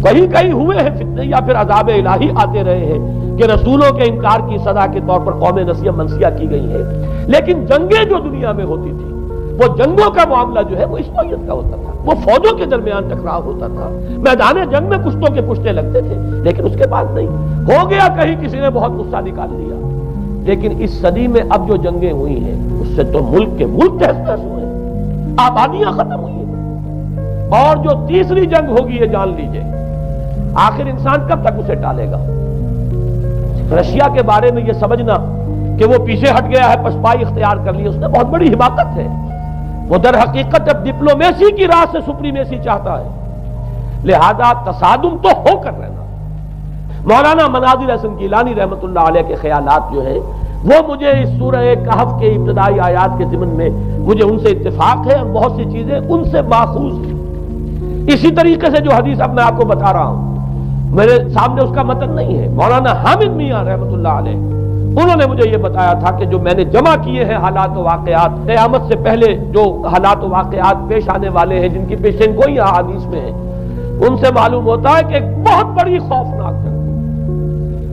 کہیں کہیں ہوئے ہیں فتنے یا پھر عذاب الہی آتے رہے ہیں کہ رسولوں کے انکار کی سزا کے طور پر قوم نسیہ منسیہ کی گئی ہے، لیکن جنگیں جو دنیا میں ہوتی تھی وہ جنگوں کا معاملہ جو ہے وہ اس نوعیت کا ہوتا تھا، وہ فوجوں کے درمیان ٹکراؤ ہوتا تھا، میدان جنگ میں کشتوں کے پشتے لگتے تھے، لیکن اس کے بعد نہیں ہو گیا، کہیں کسی نے بہت غصہ نکال لیا۔ لیکن اس صدی میں اب جو جنگیں ہوئی ہیں اس سے تو ملک کے ملک تہس نہس ہوئے، آبادیاں ختم ہوئی ہیں، اور جو تیسری جنگ ہوگی یہ جان لیجئے، آخر انسان کب تک اسے ٹالے گا؟ رشیا کے بارے میں یہ سمجھنا کہ وہ پیچھے ہٹ گیا ہے، پسپائی اختیار کر لی، اس نے بہت بڑی حماقت ہے۔ وہ در حقیقت اب ڈپلومیسی کی راہ سے سپریمیسی چاہتا ہے، لہذا تصادم تو ہو کر رہنا۔ مولانا مناظر حسن گیلانی رحمۃ اللہ علیہ کے خیالات جو ہے وہ مجھے اس سورہ کہف کے ابتدائی آیات کے ضمن میں مجھے ان سے اتفاق ہے، اور بہت سی چیزیں ان سے ماخوذ ہیں۔ اسی طریقے سے جو حدیث اب میں آپ کو بتا رہا ہوں، میرے سامنے اس کا متن نہیں ہے، مولانا حامد میاں رحمۃ اللہ علیہ انہوں نے مجھے یہ بتایا تھا کہ جو میں نے جمع کیے ہیں حالات و واقعات، قیامت سے پہلے جو حالات و واقعات پیش آنے والے ہیں جن کی پیشین گوئی احادیث میں ہے، ان سے معلوم ہوتا ہے کہ ایک بہت بڑی خوفناک جنگ،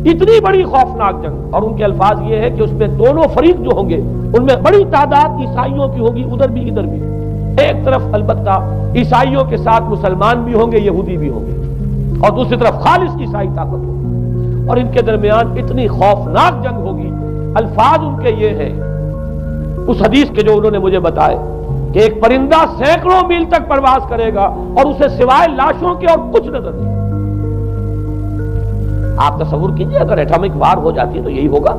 اتنی بڑی خوفناک جنگ، اور ان کے الفاظ یہ ہے کہ اس میں دونوں فریق جو ہوں گے ان میں بڑی تعداد عیسائیوں کی ہوگی، ادھر بھی ادھر بھی، ایک طرف البتہ عیسائیوں کے ساتھ مسلمان بھی ہوں گے، یہودی بھی ہوں گے، اور دوسری طرف خالص عیسائی طاقت ہوگی، اور ان کے درمیان اتنی خوفناک جنگ ہوگی۔ الفاظ ان کے یہ ہیں اس حدیث کے جو انہوں نے مجھے بتائے کہ ایک پرندہ سینکڑوں میل تک پرواز کرے گا اور اسے سوائے لاشوں کے اور کچھ نظر نہیں۔ آپ تصور کیجئے اگر ایٹمک وار ہو جاتی ہے تو یہی ہوگا،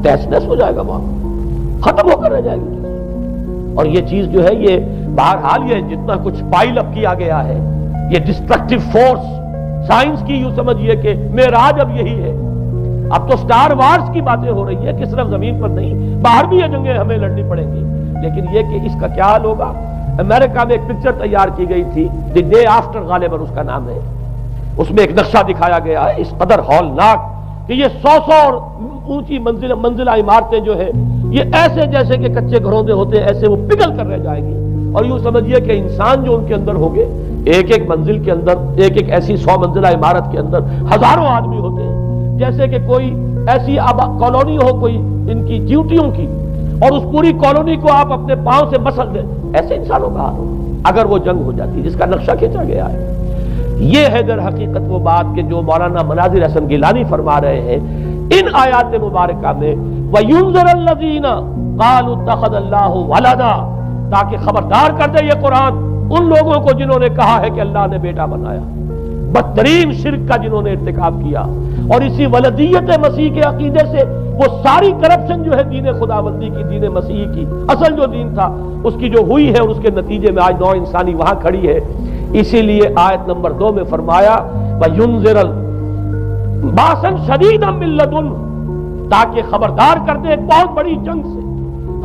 تہس نہس ہو جائے گا، وہاں ختم ہو کر رہ جائے گی۔ اور یہ چیز جو ہے یہ بہرحال یہ جتنا کچھ پائل اپ کیا گیا ہے، یہ ڈسٹرکٹیو فورس، سائنس کی یوں سمجھیے کہ معراج اب یہی ہے۔ اب تو سٹار وارز کی باتیں ہو رہی ہے کہ صرف زمین پر نہیں، باہر بھی یہ جنگیں ہمیں لڑنی پڑیں گی، لیکن یہ کہ اس کا کیا حل ہوگا۔ امریکہ میں ایک پکچر تیار کی گئی تھی، دی ڈے آفٹر غالباً اس کا نام ہے، اس میں ایک نقشہ دکھایا گیا ہے اس قدر ہولناک کہ یہ 100 اور اونچی منزلہ عمارتیں جو ہے یہ ایسے جیسے کہ کچے گھروں سے ہوتے ہیں، ایسے وہ پگھل کر رہ جائیں گی، اور یوں سمجھیے کہ انسان جو ان کے اندر ہوگے، ایک ایک منزل کے اندر، ایک ایک ایسی 100 منزلہ عمارت کے اندر ہزاروں آدمی ہوتے ہیں، جیسے کہ کوئی ایسی کالونی ہو کوئی ان کی چیونٹیوں کی، اور اس پوری کالونی کو آپ اپنے پاؤں سے مسل دیں، ایسے انسانوں کا حال ہو اگر وہ جنگ ہو جاتی جس کا نقشہ کھینچا گیا ہے۔ یہ ہے در حقیقت وہ بات کہ جو مولانا مناظر حسن گیلانی فرما رہے ہیں ان آیات مبارکہ میں، وَيُنذِرَ الَّذِينَ قَالُوا اتَّخَذَ اللَّهُ وَلَدًا، تاکہ خبردار کر دے یہ قرآن ان لوگوں کو جنہوں نے کہا ہے کہ اللہ نے بیٹا بنایا، بدترین شرک کا جنہوں نے ارتکاب کیا، اور اسی ولدیت مسیح کے عقیدے سے وہ ساری کرپشن جو ہے دین خداوندی کی، دین مسیح کی اصل جو دین تھا اس کی جو ہوئی ہے، اور اس کے نتیجے میں آج نوع انسانی وہاں کھڑی ہے۔ اسی لیے آیت نمبر 2 میں فرمایا وَيُنذِرَ بَأْسًا شَدِيدًا مِّن لَّدُنْهُ، تاکہ خبردار کر دے ایک بہت بڑی جنگ سے۔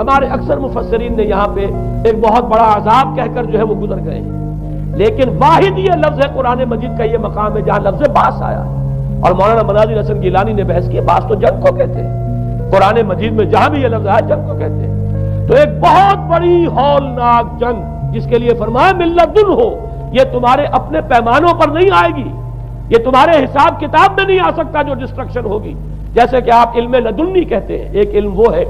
ہمارے اکثر مفسرین نے یہاں پہ ایک بہت بڑا عذاب کہہ کر جو ہے وہ گزر گئے ہیں، لیکن واحد یہ لفظ ہے قرآن مجید کا یہ مقام ہے جہاں لفظ باس آیا ہے، اور مولانا مناظر حسن گیلانی نے بحث کی باس تو جنگ کو کہتے ہیں، قرآن مجید میں جہاں بھی یہ لفظ آیا جنگ کو کہتے ہیں۔ تو ایک بہت بڑی ہولناک جنگ جس کے لیے فرمایا مِن لَّدُنْهُ، یہ تمہارے اپنے پیمانوں پر نہیں آئے گی، یہ تمہارے حساب کتاب میں نہیں آ سکتا جو ڈسٹرکشن ہوگی، جیسے کہ آپ علم لدنی کہتے ہیں۔ ایک علم وہ ہے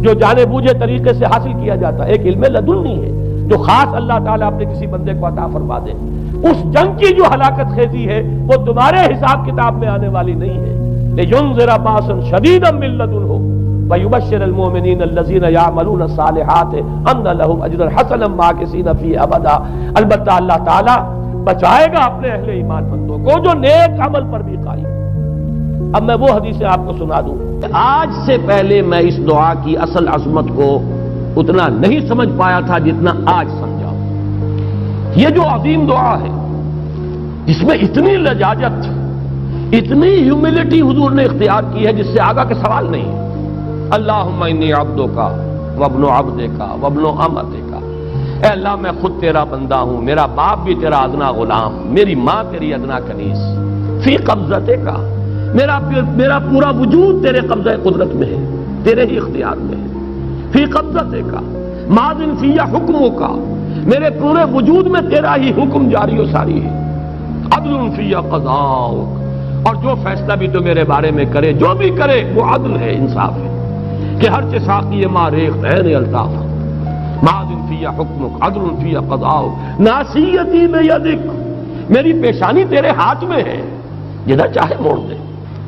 جو جانے بوجھے طریقے سے حاصل کیا جاتا ہے، ایک علم لدنی ہے جو خاص اللہ تعالیٰ اپنے کسی بندے کو عطا فرما دے۔ اس جنگ کی جو ہلاکت خیزی ہے وہ تمہارے حساب کتاب میں آنے والی نہیں ہے۔ لِيُنذِرَ بَأْسًا شَدِيدًا مِّن لَّدُنْهُ، وَيُبَشِّرُ الْمُؤْمِنِينَ الَّذِينَ يَعْمَلُونَ الصَّالِحَاتِ أَنَّ لَهُمْ أَجْرًا حَسَنًا مَاكِثِينَ فِيهِ أَبَدًا۔ البتہ اللہ تعالیٰ بچائے گا اپنے اہل ایمان بندوں کو جو نیک عمل پر بھی قائم۔ اب میں وہ حدیثیں آپ کو سنا دوں۔ آج سے پہلے میں اس دعا کی اصل عظمت کو اتنا نہیں سمجھ پایا تھا جتنا آج سمجھا۔ یہ جو عظیم دعا ہے جس میں اتنی لجاجت، اتنی ہیوملٹی حضور نے اختیار کی ہے جس سے آگا کے سوال نہیں ہے۔ اللہم انی عبدک وابن عبدک وابن امتک، اے اللہ میں خود تیرا بندہ ہوں، میرا باپ بھی تیرا ادنا غلام، میری ماں تیری ادنا کنیز، فی قبضتک، میرا پورا وجود تیرے قبضہ قدرت میں ہے، تیرے ہی اختیار میں ہے، فی قبضتک ماضٍ فی حکمک، میرے پورے وجود میں تیرا ہی حکم جاری و ساری ہے، عدل فی قضاؤک، اور جو فیصلہ بھی تو میرے بارے میں کرے، جو بھی کرے وہ عدل ہے، انصاف ہے، کہ ہر چہ ساقی ما ریخت عین الطاف، ماضٍ فی حکمک عدل فی قضاؤک، ناصیتی بیدک، میری پیشانی تیرے ہاتھ میں ہے، جدھر چاہے موڑ دے۔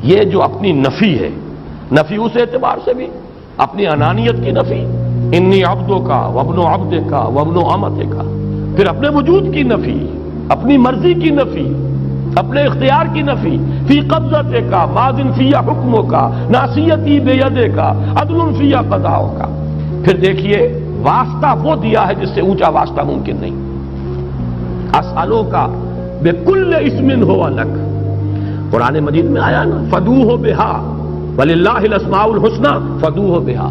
یہ جو اپنی نفی ہے، نفی اس اعتبار سے بھی اپنی انانیت کی نفی، انی عبدک وابن عبدک وابن امتک، پھر اپنے وجود کی نفی، اپنی مرضی کی نفی، اپنے اختیار کی نفی، فی قبضتک ماضٍ فی حکمک ناصیتی بیدک عدل فی قضاؤک۔ پھر دیکھیے واسطہ وہ دیا ہے جس سے اونچا واسطہ ممکن نہیں۔ اسألوک بکل اسم ہو لک، قرآن مجید میں آیا نا، فدوہ بہا وللہ الاسماء الحسنی فدوہ بہا،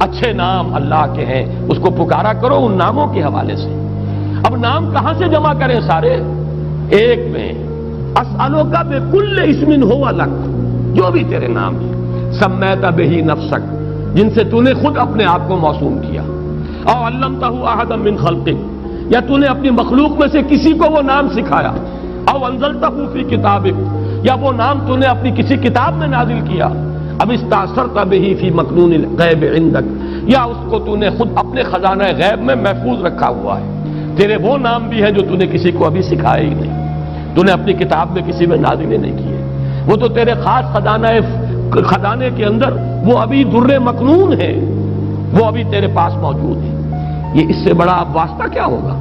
اچھے نام اللہ کے ہیں، اس کو پکارا کرو ان ناموں کے حوالے سے۔ اب نام کہاں سے جمع کریں سارے؟ ایک میں، اسألوک بکل اسم ہو لک، جو بھی تیرے نام ہیں، سمیت بہ نفسک، جن سے تو نے خود اپنے آپ کو موسوم کیا، او علمتہ احدا من خلقک، یا تو نے اپنی مخلوق میں سے کسی کو وہ نام سکھایا، او انزلتہ فی کتابک، یا وہ نام تو نے اپنی کسی کتاب میں نازل کیا، اب استاثرت بہ فی مکنون الغیب عندک، یا اس کو تو نے خود اپنے خزانہ غیب میں محفوظ رکھا ہوا ہے۔ تیرے وہ نام بھی ہیں جو تو نے کسی کو ابھی سکھائے ہی نہیں، تو نے اپنی کتاب میں کسی میں نازل نہیں کیے، وہ تو تیرے خاص خزانے کے اندر وہ ابھی در مکنون ہے، وہ ابھی تیرے پاس موجود ہے۔ یہ اس سے بڑا اب واسطہ کیا ہوگا؟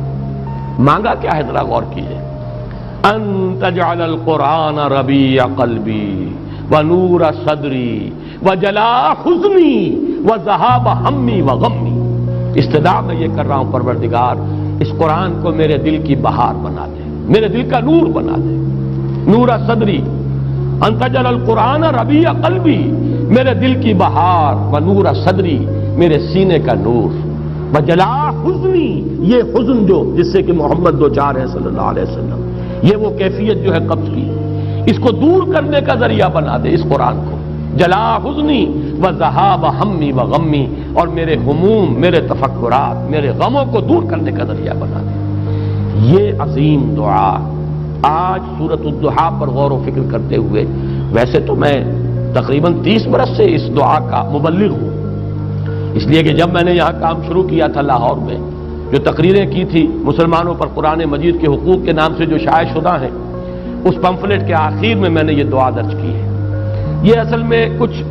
مانگا کیا ہے؟ ذرا غور کیجیے۔ ان تجعل القرآن ربیع قلبی ونور صدری وجلاء حزنی وذہاب ہمی وغمی، استدعا میں یہ کر رہا ہوں پروردگار اس قرآن کو میرے دل کی بہار بنا دے، میرے دل کا نور بنا دے، نور صدری، ان تجعل القرآن ربیع قلبی، میرے دل کی بہار، ونور صدری، میرے سینے کا نور، وجلاء حزنی، یہ حزن جو جس سے کہ محمد دو چار ہے صلی اللہ علیہ وسلم، یہ وہ کیفیت جو ہے قبض کی، اس کو دور کرنے کا ذریعہ بنا دے اس قرآن کو، جلاء حزنی وذہاب ہمی وغمی، اور میرے ہموم، میرے تفکرات، میرے غموں کو دور کرنے کا ذریعہ بنا دے۔ یہ عظیم دعا آج سورۃ الضحیٰ پر غور و فکر کرتے ہوئے، ویسے تو میں تقریباً 30 برس سے اس دعا کا مبلغ ہوں، اس لیے کہ جب میں نے یہاں کام شروع کیا تھا لاہور میں، جو تقریریں کی تھی مسلمانوں پر قرآن مجید کے حقوق کے نام سے جو شائع شدہ ہیں، اس پمفلٹ کے آخر میں نے یہ دعا درج کی ہے۔ یہ اصل میں کچھ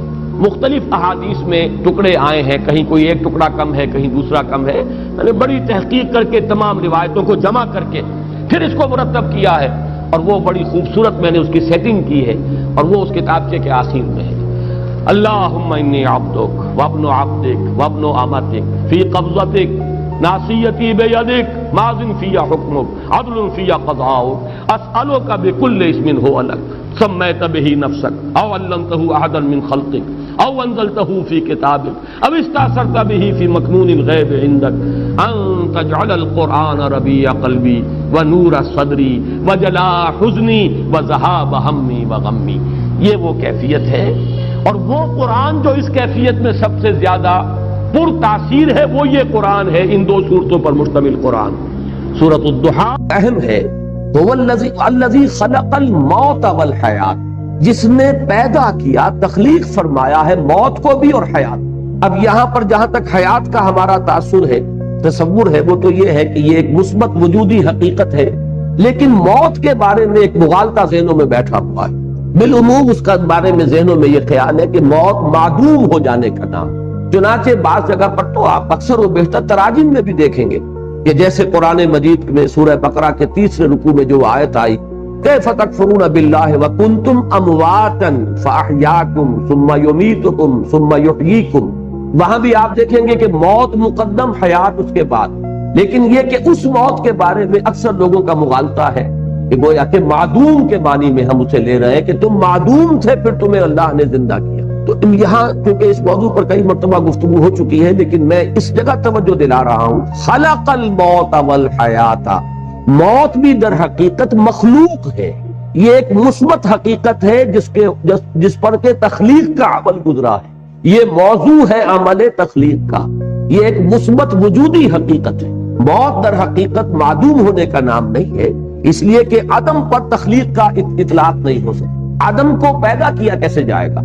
مختلف احادیث میں ٹکڑے آئے ہیں، کہیں کوئی ایک ٹکڑا کم ہے، کہیں دوسرا کم ہے، میں نے بڑی تحقیق کر کے تمام روایتوں کو جمع کر کے پھر اس کو مرتب کیا ہے، اور وہ بڑی خوبصورت میں نے اس کی سیٹنگ کی ہے، اور وہ اس کتابچے کے آخر میں ہے۔ اللہم انی عبدک وابن عبدک وابن امتک فی قبضتک ناصیتی بیدک ماضٍ فی حکمک عدل فی قضاؤک، اسألک بکل اسم ہو لک سمیت بہ نفسک او علمتہ احدا من خلقک او انزلتہ فی کتابک او استاثرت بہ فی مکنون الغیب عندک ان تجعل القرآن ربیع قلبی ونور صدری وجلاء حزنی وذہاب ہمی وغمی۔ یہ وہ کیفیت ہے، اور وہ قرآن جو اس کیفیت میں سب سے زیادہ پر تاثیر ہے وہ یہ قرآن ہے، ان دو صورتوں پر مشتمل قرآن۔ سورۃ الضحیٰ اہم ہے، هو الذی خلق الموت والحیات، جس نے پیدا کیا، تخلیق فرمایا ہے موت کو بھی اور حیات۔ اب یہاں پر جہاں تک حیات کا ہمارا تاثر ہے، تصور ہے، وہ تو یہ ہے کہ یہ ایک مثبت وجودی حقیقت ہے، لیکن موت کے بارے میں ایک مغالطہ ذہنوں میں بیٹھا ہوا ہے۔ بالعموم اس کا بارے میں ذہنوں میں یہ خیال ہے کہ موت معدوم ہو جانے کا نام. چنانچہ بعض جگہ پر تو آپ اکثر و بیشتر تراجم میں بھی دیکھیں گے کہ جیسے قرآن مجید میں سورہ بقرہ کے 3 رکوع میں جو آیت آئی کیف تکفرون باللہ وکنتم امواتا فاحیاکم ثم یمیتکم ثم یحییکم، وہاں بھی آپ دیکھیں گے کہ موت مقدم، حیات اس کے بعد. لیکن یہ کہ اس موت کے بارے میں اکثر لوگوں کا مغالطہ ہے کہ گویا کہ معدوم کے معنی میں ہم اسے لے رہے ہیں کہ تم معدوم تھے پھر تمہیں اللہ نے زندہ کیا. تو یہاں کیونکہ اس موضوع پر کئی مرتبہ گفتگو ہو چکی ہے لیکن میں اس جگہ توجہ دلا رہا ہوں، خلق الموت والحیات، موت بھی در حقیقت مخلوق ہے. یہ ایک مثبت حقیقت ہے جس پر کہ تخلیق کا عمل گزرا ہے. یہ موضوع ہے عمل تخلیق کا، یہ ایک مثبت وجودی حقیقت ہے. موت در حقیقت معدوم ہونے کا نام نہیں ہے، اس لیے کہ عدم پر تخلیق کا اطلاق نہیں ہو سکتا. عدم کو پیدا کیا کیسے جائے گا؟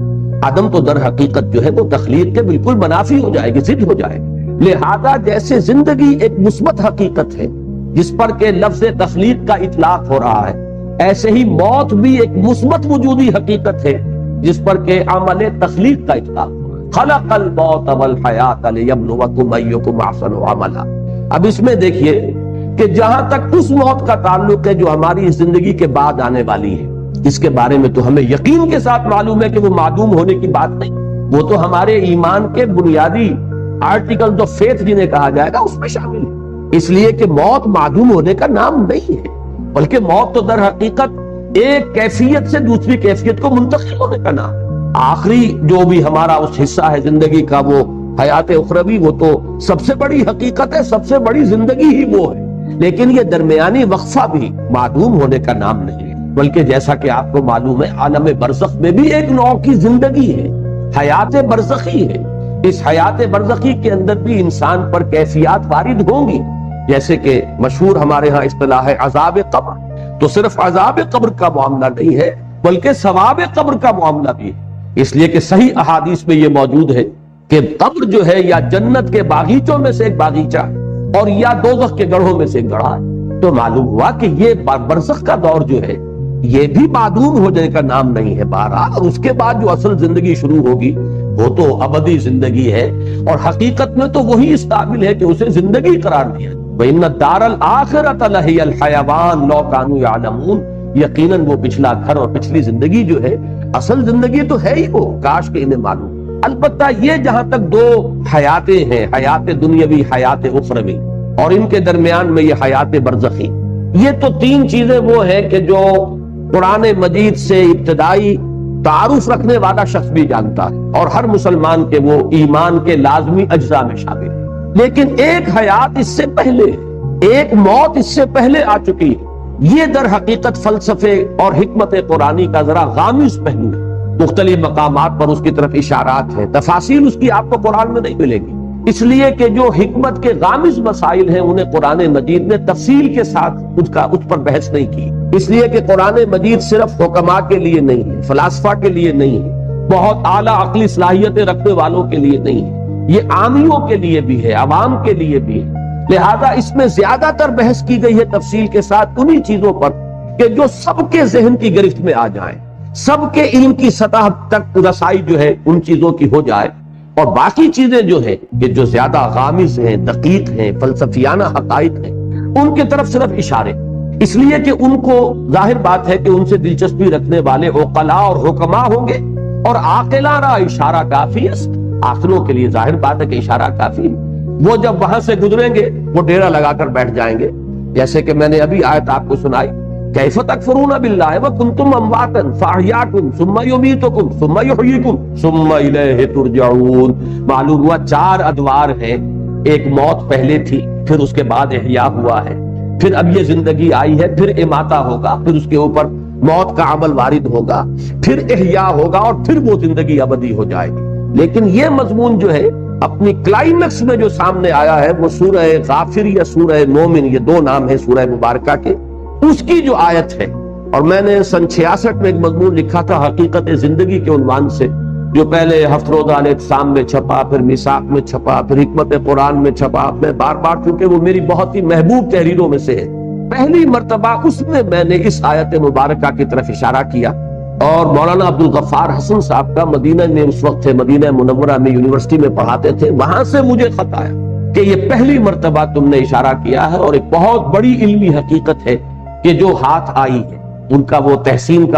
عدم تو در حقیقت جو ہے وہ تخلیق کے بالکل منافی ہو جائے گی، ضد ہو جائے گی. لہذا جیسے زندگی ایک مثبت حقیقت ہے جس پر کہ لفظ تخلیق کا اطلاق ہو رہا ہے، ایسے ہی موت بھی ایک مثبت وجودی حقیقت ہے جس پر کہ عمل تخلیق کا اطلاق ہو رہا ہے. خلق الموت والحیات لیبلوکم ایکم احسن عملا. اب اس میں دیکھیے کہ جہاں تک اس موت کا تعلق ہے جو ہماری زندگی کے بعد آنے والی ہے، اس کے بارے میں تو ہمیں یقین کے ساتھ معلوم ہے کہ وہ معدوم ہونے کی بات نہیں، وہ تو ہمارے ایمان کے بنیادی آرٹیکل آف فیتھ جنہیں کہا جائے گا اس میں شامل ہے. اس لیے کہ موت معدوم ہونے کا نام نہیں ہے، بلکہ موت تو در حقیقت ایک کیفیت سے دوسری کیفیت کو منتقل ہونے کا نام ہے. آخری جو بھی ہمارا اس حصہ ہے زندگی کا وہ حیات اخروی، وہ تو سب سے بڑی حقیقت ہے، سب سے بڑی زندگی ہی وہ ہے. لیکن یہ درمیانی وقفہ بھی معدوم ہونے کا نام نہیں ہے، بلکہ جیسا کہ آپ کو معلوم ہے عالم برزخ میں بھی ایک نوع کی زندگی ہے، حیات برزخی ہے. اس حیات برزخی کے اندر بھی انسان پر کیفیات وارد ہوں گی، جیسے کہ مشہور ہمارے ہاں اصطلاح ہے عذاب قبر. تو صرف عذاب قبر کا معاملہ نہیں ہے بلکہ ثواب قبر کا معاملہ بھی ہے. اس لیے کہ صحیح احادیث میں یہ موجود ہے کہ قبر جو ہے یا جنت کے باغیچوں میں سے ایک باغیچہ اور یا دوزخ کے گڑھوں میں سے ایک گڑھا ہے. تو معلوم ہوا کہ یہ برزخ کا دور جو ہے یہ بھی معدوم ہو جانے کا نام نہیں ہے بہرحال. اور اس کے بعد جو اصل زندگی شروع ہوگی وہ تو ابدی زندگی ہے، اور حقیقت میں تو وہی اس قابل ہے کہ اسے زندگی قرار دیا. وَإِنَّ الدَّارَ الْآخِرَةَ لَهِيَ الْحَيَوَانُ لَوْ كَانُوا يَعْلَمُونَ. یقیناً وہ پچھلا گھر اور پچھلی زندگی جو ہے اصل زندگی تو ہے ہی وہ، کاش کہ انہیں معلوم. البتہ یہ جہاں تک دو حیاتیں ہیں، حیات دنیاوی، حیات اخروی، اور ان کے درمیان میں یہ حیات برزخی، یہ تو 3 چیزیں وہ ہیں کہ جو قرآن مجید سے ابتدائی تعارف رکھنے والا شخص بھی جانتا ہے اور ہر مسلمان کے وہ ایمان کے لازمی اجزاء میں شامل ہے. لیکن ایک حیات اس سے پہلے، ایک موت اس سے پہلے آ چکی ہے. یہ در حقیقت فلسفے اور حکمت قرآنی کا ذرا غامض پہلو ہے. مختلف مقامات پر اس کی طرف اشارات ہیں، تفاصیل اس کی آپ کو قرآن میں نہیں ملے گی، اس لیے کہ جو حکمت کے غامض مسائل ہیں انہیں قرآن مجید نے تفصیل کے ساتھ اس پر بحث نہیں کی. اس لیے کہ قرآن مجید صرف حکماء کے لیے نہیں ہے، فلاسفہ کے لیے نہیں ہے، بہت اعلیٰ عقلی صلاحیتیں رکھنے والوں کے لیے نہیں ہے، یہ عامیوں کے لیے بھی ہے، عوام کے لیے بھی ہے. لہذا اس میں زیادہ تر بحث کی گئی ہے تفصیل کے ساتھ انہی چیزوں پر کہ جو سب کے ذہن کی گرفت میں آ جائیں، سب کے علم کی سطح تک رسائی جو ہے ان چیزوں کی ہو جائے. اور باقی چیزیں جو ہیں کہ جو زیادہ غامض ہیں، دقیق ہیں، فلسفیانہ حقائق ہیں، ان کی طرف صرف اشارے. اس لیے کہ ان کو ظاہر بات ہے کہ ان سے دلچسپی رکھنے والے عقلاء اور حکماء ہوں گے، اور عاقلاں را اشارہ کافی است. عاقلوں کے لیے ظاہر بات ہے کہ اشارہ کافی ہے. وہ جب وہاں سے گزریں گے وہ ڈیرا لگا کر بیٹھ جائیں گے، جیسے کہ میں نے ابھی آیت آپ کو سنائی، کیف تکفرون باللہ وکنتم امواتا فاحیاکم ثم یمیتکم ثم یحییکم ثم الیہ ترجعون. معلوم ہوا 4 ادوار ہیں، ایک موت پہلے تھی، پھر اس کے بعد احیاء ہوا ہے، پھر اب یہ زندگی آئی ہے، پھر اماتہ ہوگا، پھر اس کے اوپر موت کا عمل وارد ہوگا، پھر احیاء ہوگا، اور پھر وہ زندگی ابدی ہو جائے گی. لیکن یہ مضمون جو ہے اپنی کلائمیکس میں جو سامنے آیا ہے وہ سورہ غافر یا سورہ مومن، یہ 2 نام ہیں سورہ مبارکہ کے، اس کی جو آیت ہے. اور میں نے سن 66 میں ایک مضمون لکھا تھا حقیقت زندگی کے عنوان سے، جو پہلے ہفت روزہ الاعتصام میں چھپا، پھر میثاق میں چھپا، پھر حکمت قرآن میں چھپا. میں بار بار، چونکہ وہ میری بہت ہی محبوب تحریروں میں سے ہے، پہلی مرتبہ اس میں نے اس آیت مبارکہ کی طرف اشارہ کیا. اور مولانا عبدالغفار حسن صاحب کا مدینہ میں اس وقت تھے، مدینہ منورہ میں یونیورسٹی میں پڑھاتے تھے، وہاں سے مجھے خط آیا کہ یہ پہلی مرتبہ تم نے اشارہ کیا ہے اور ایک بہت بڑی علمی حقیقت ہے کہ جو ہاتھ آئی ہے ان کا وہ تحسین کا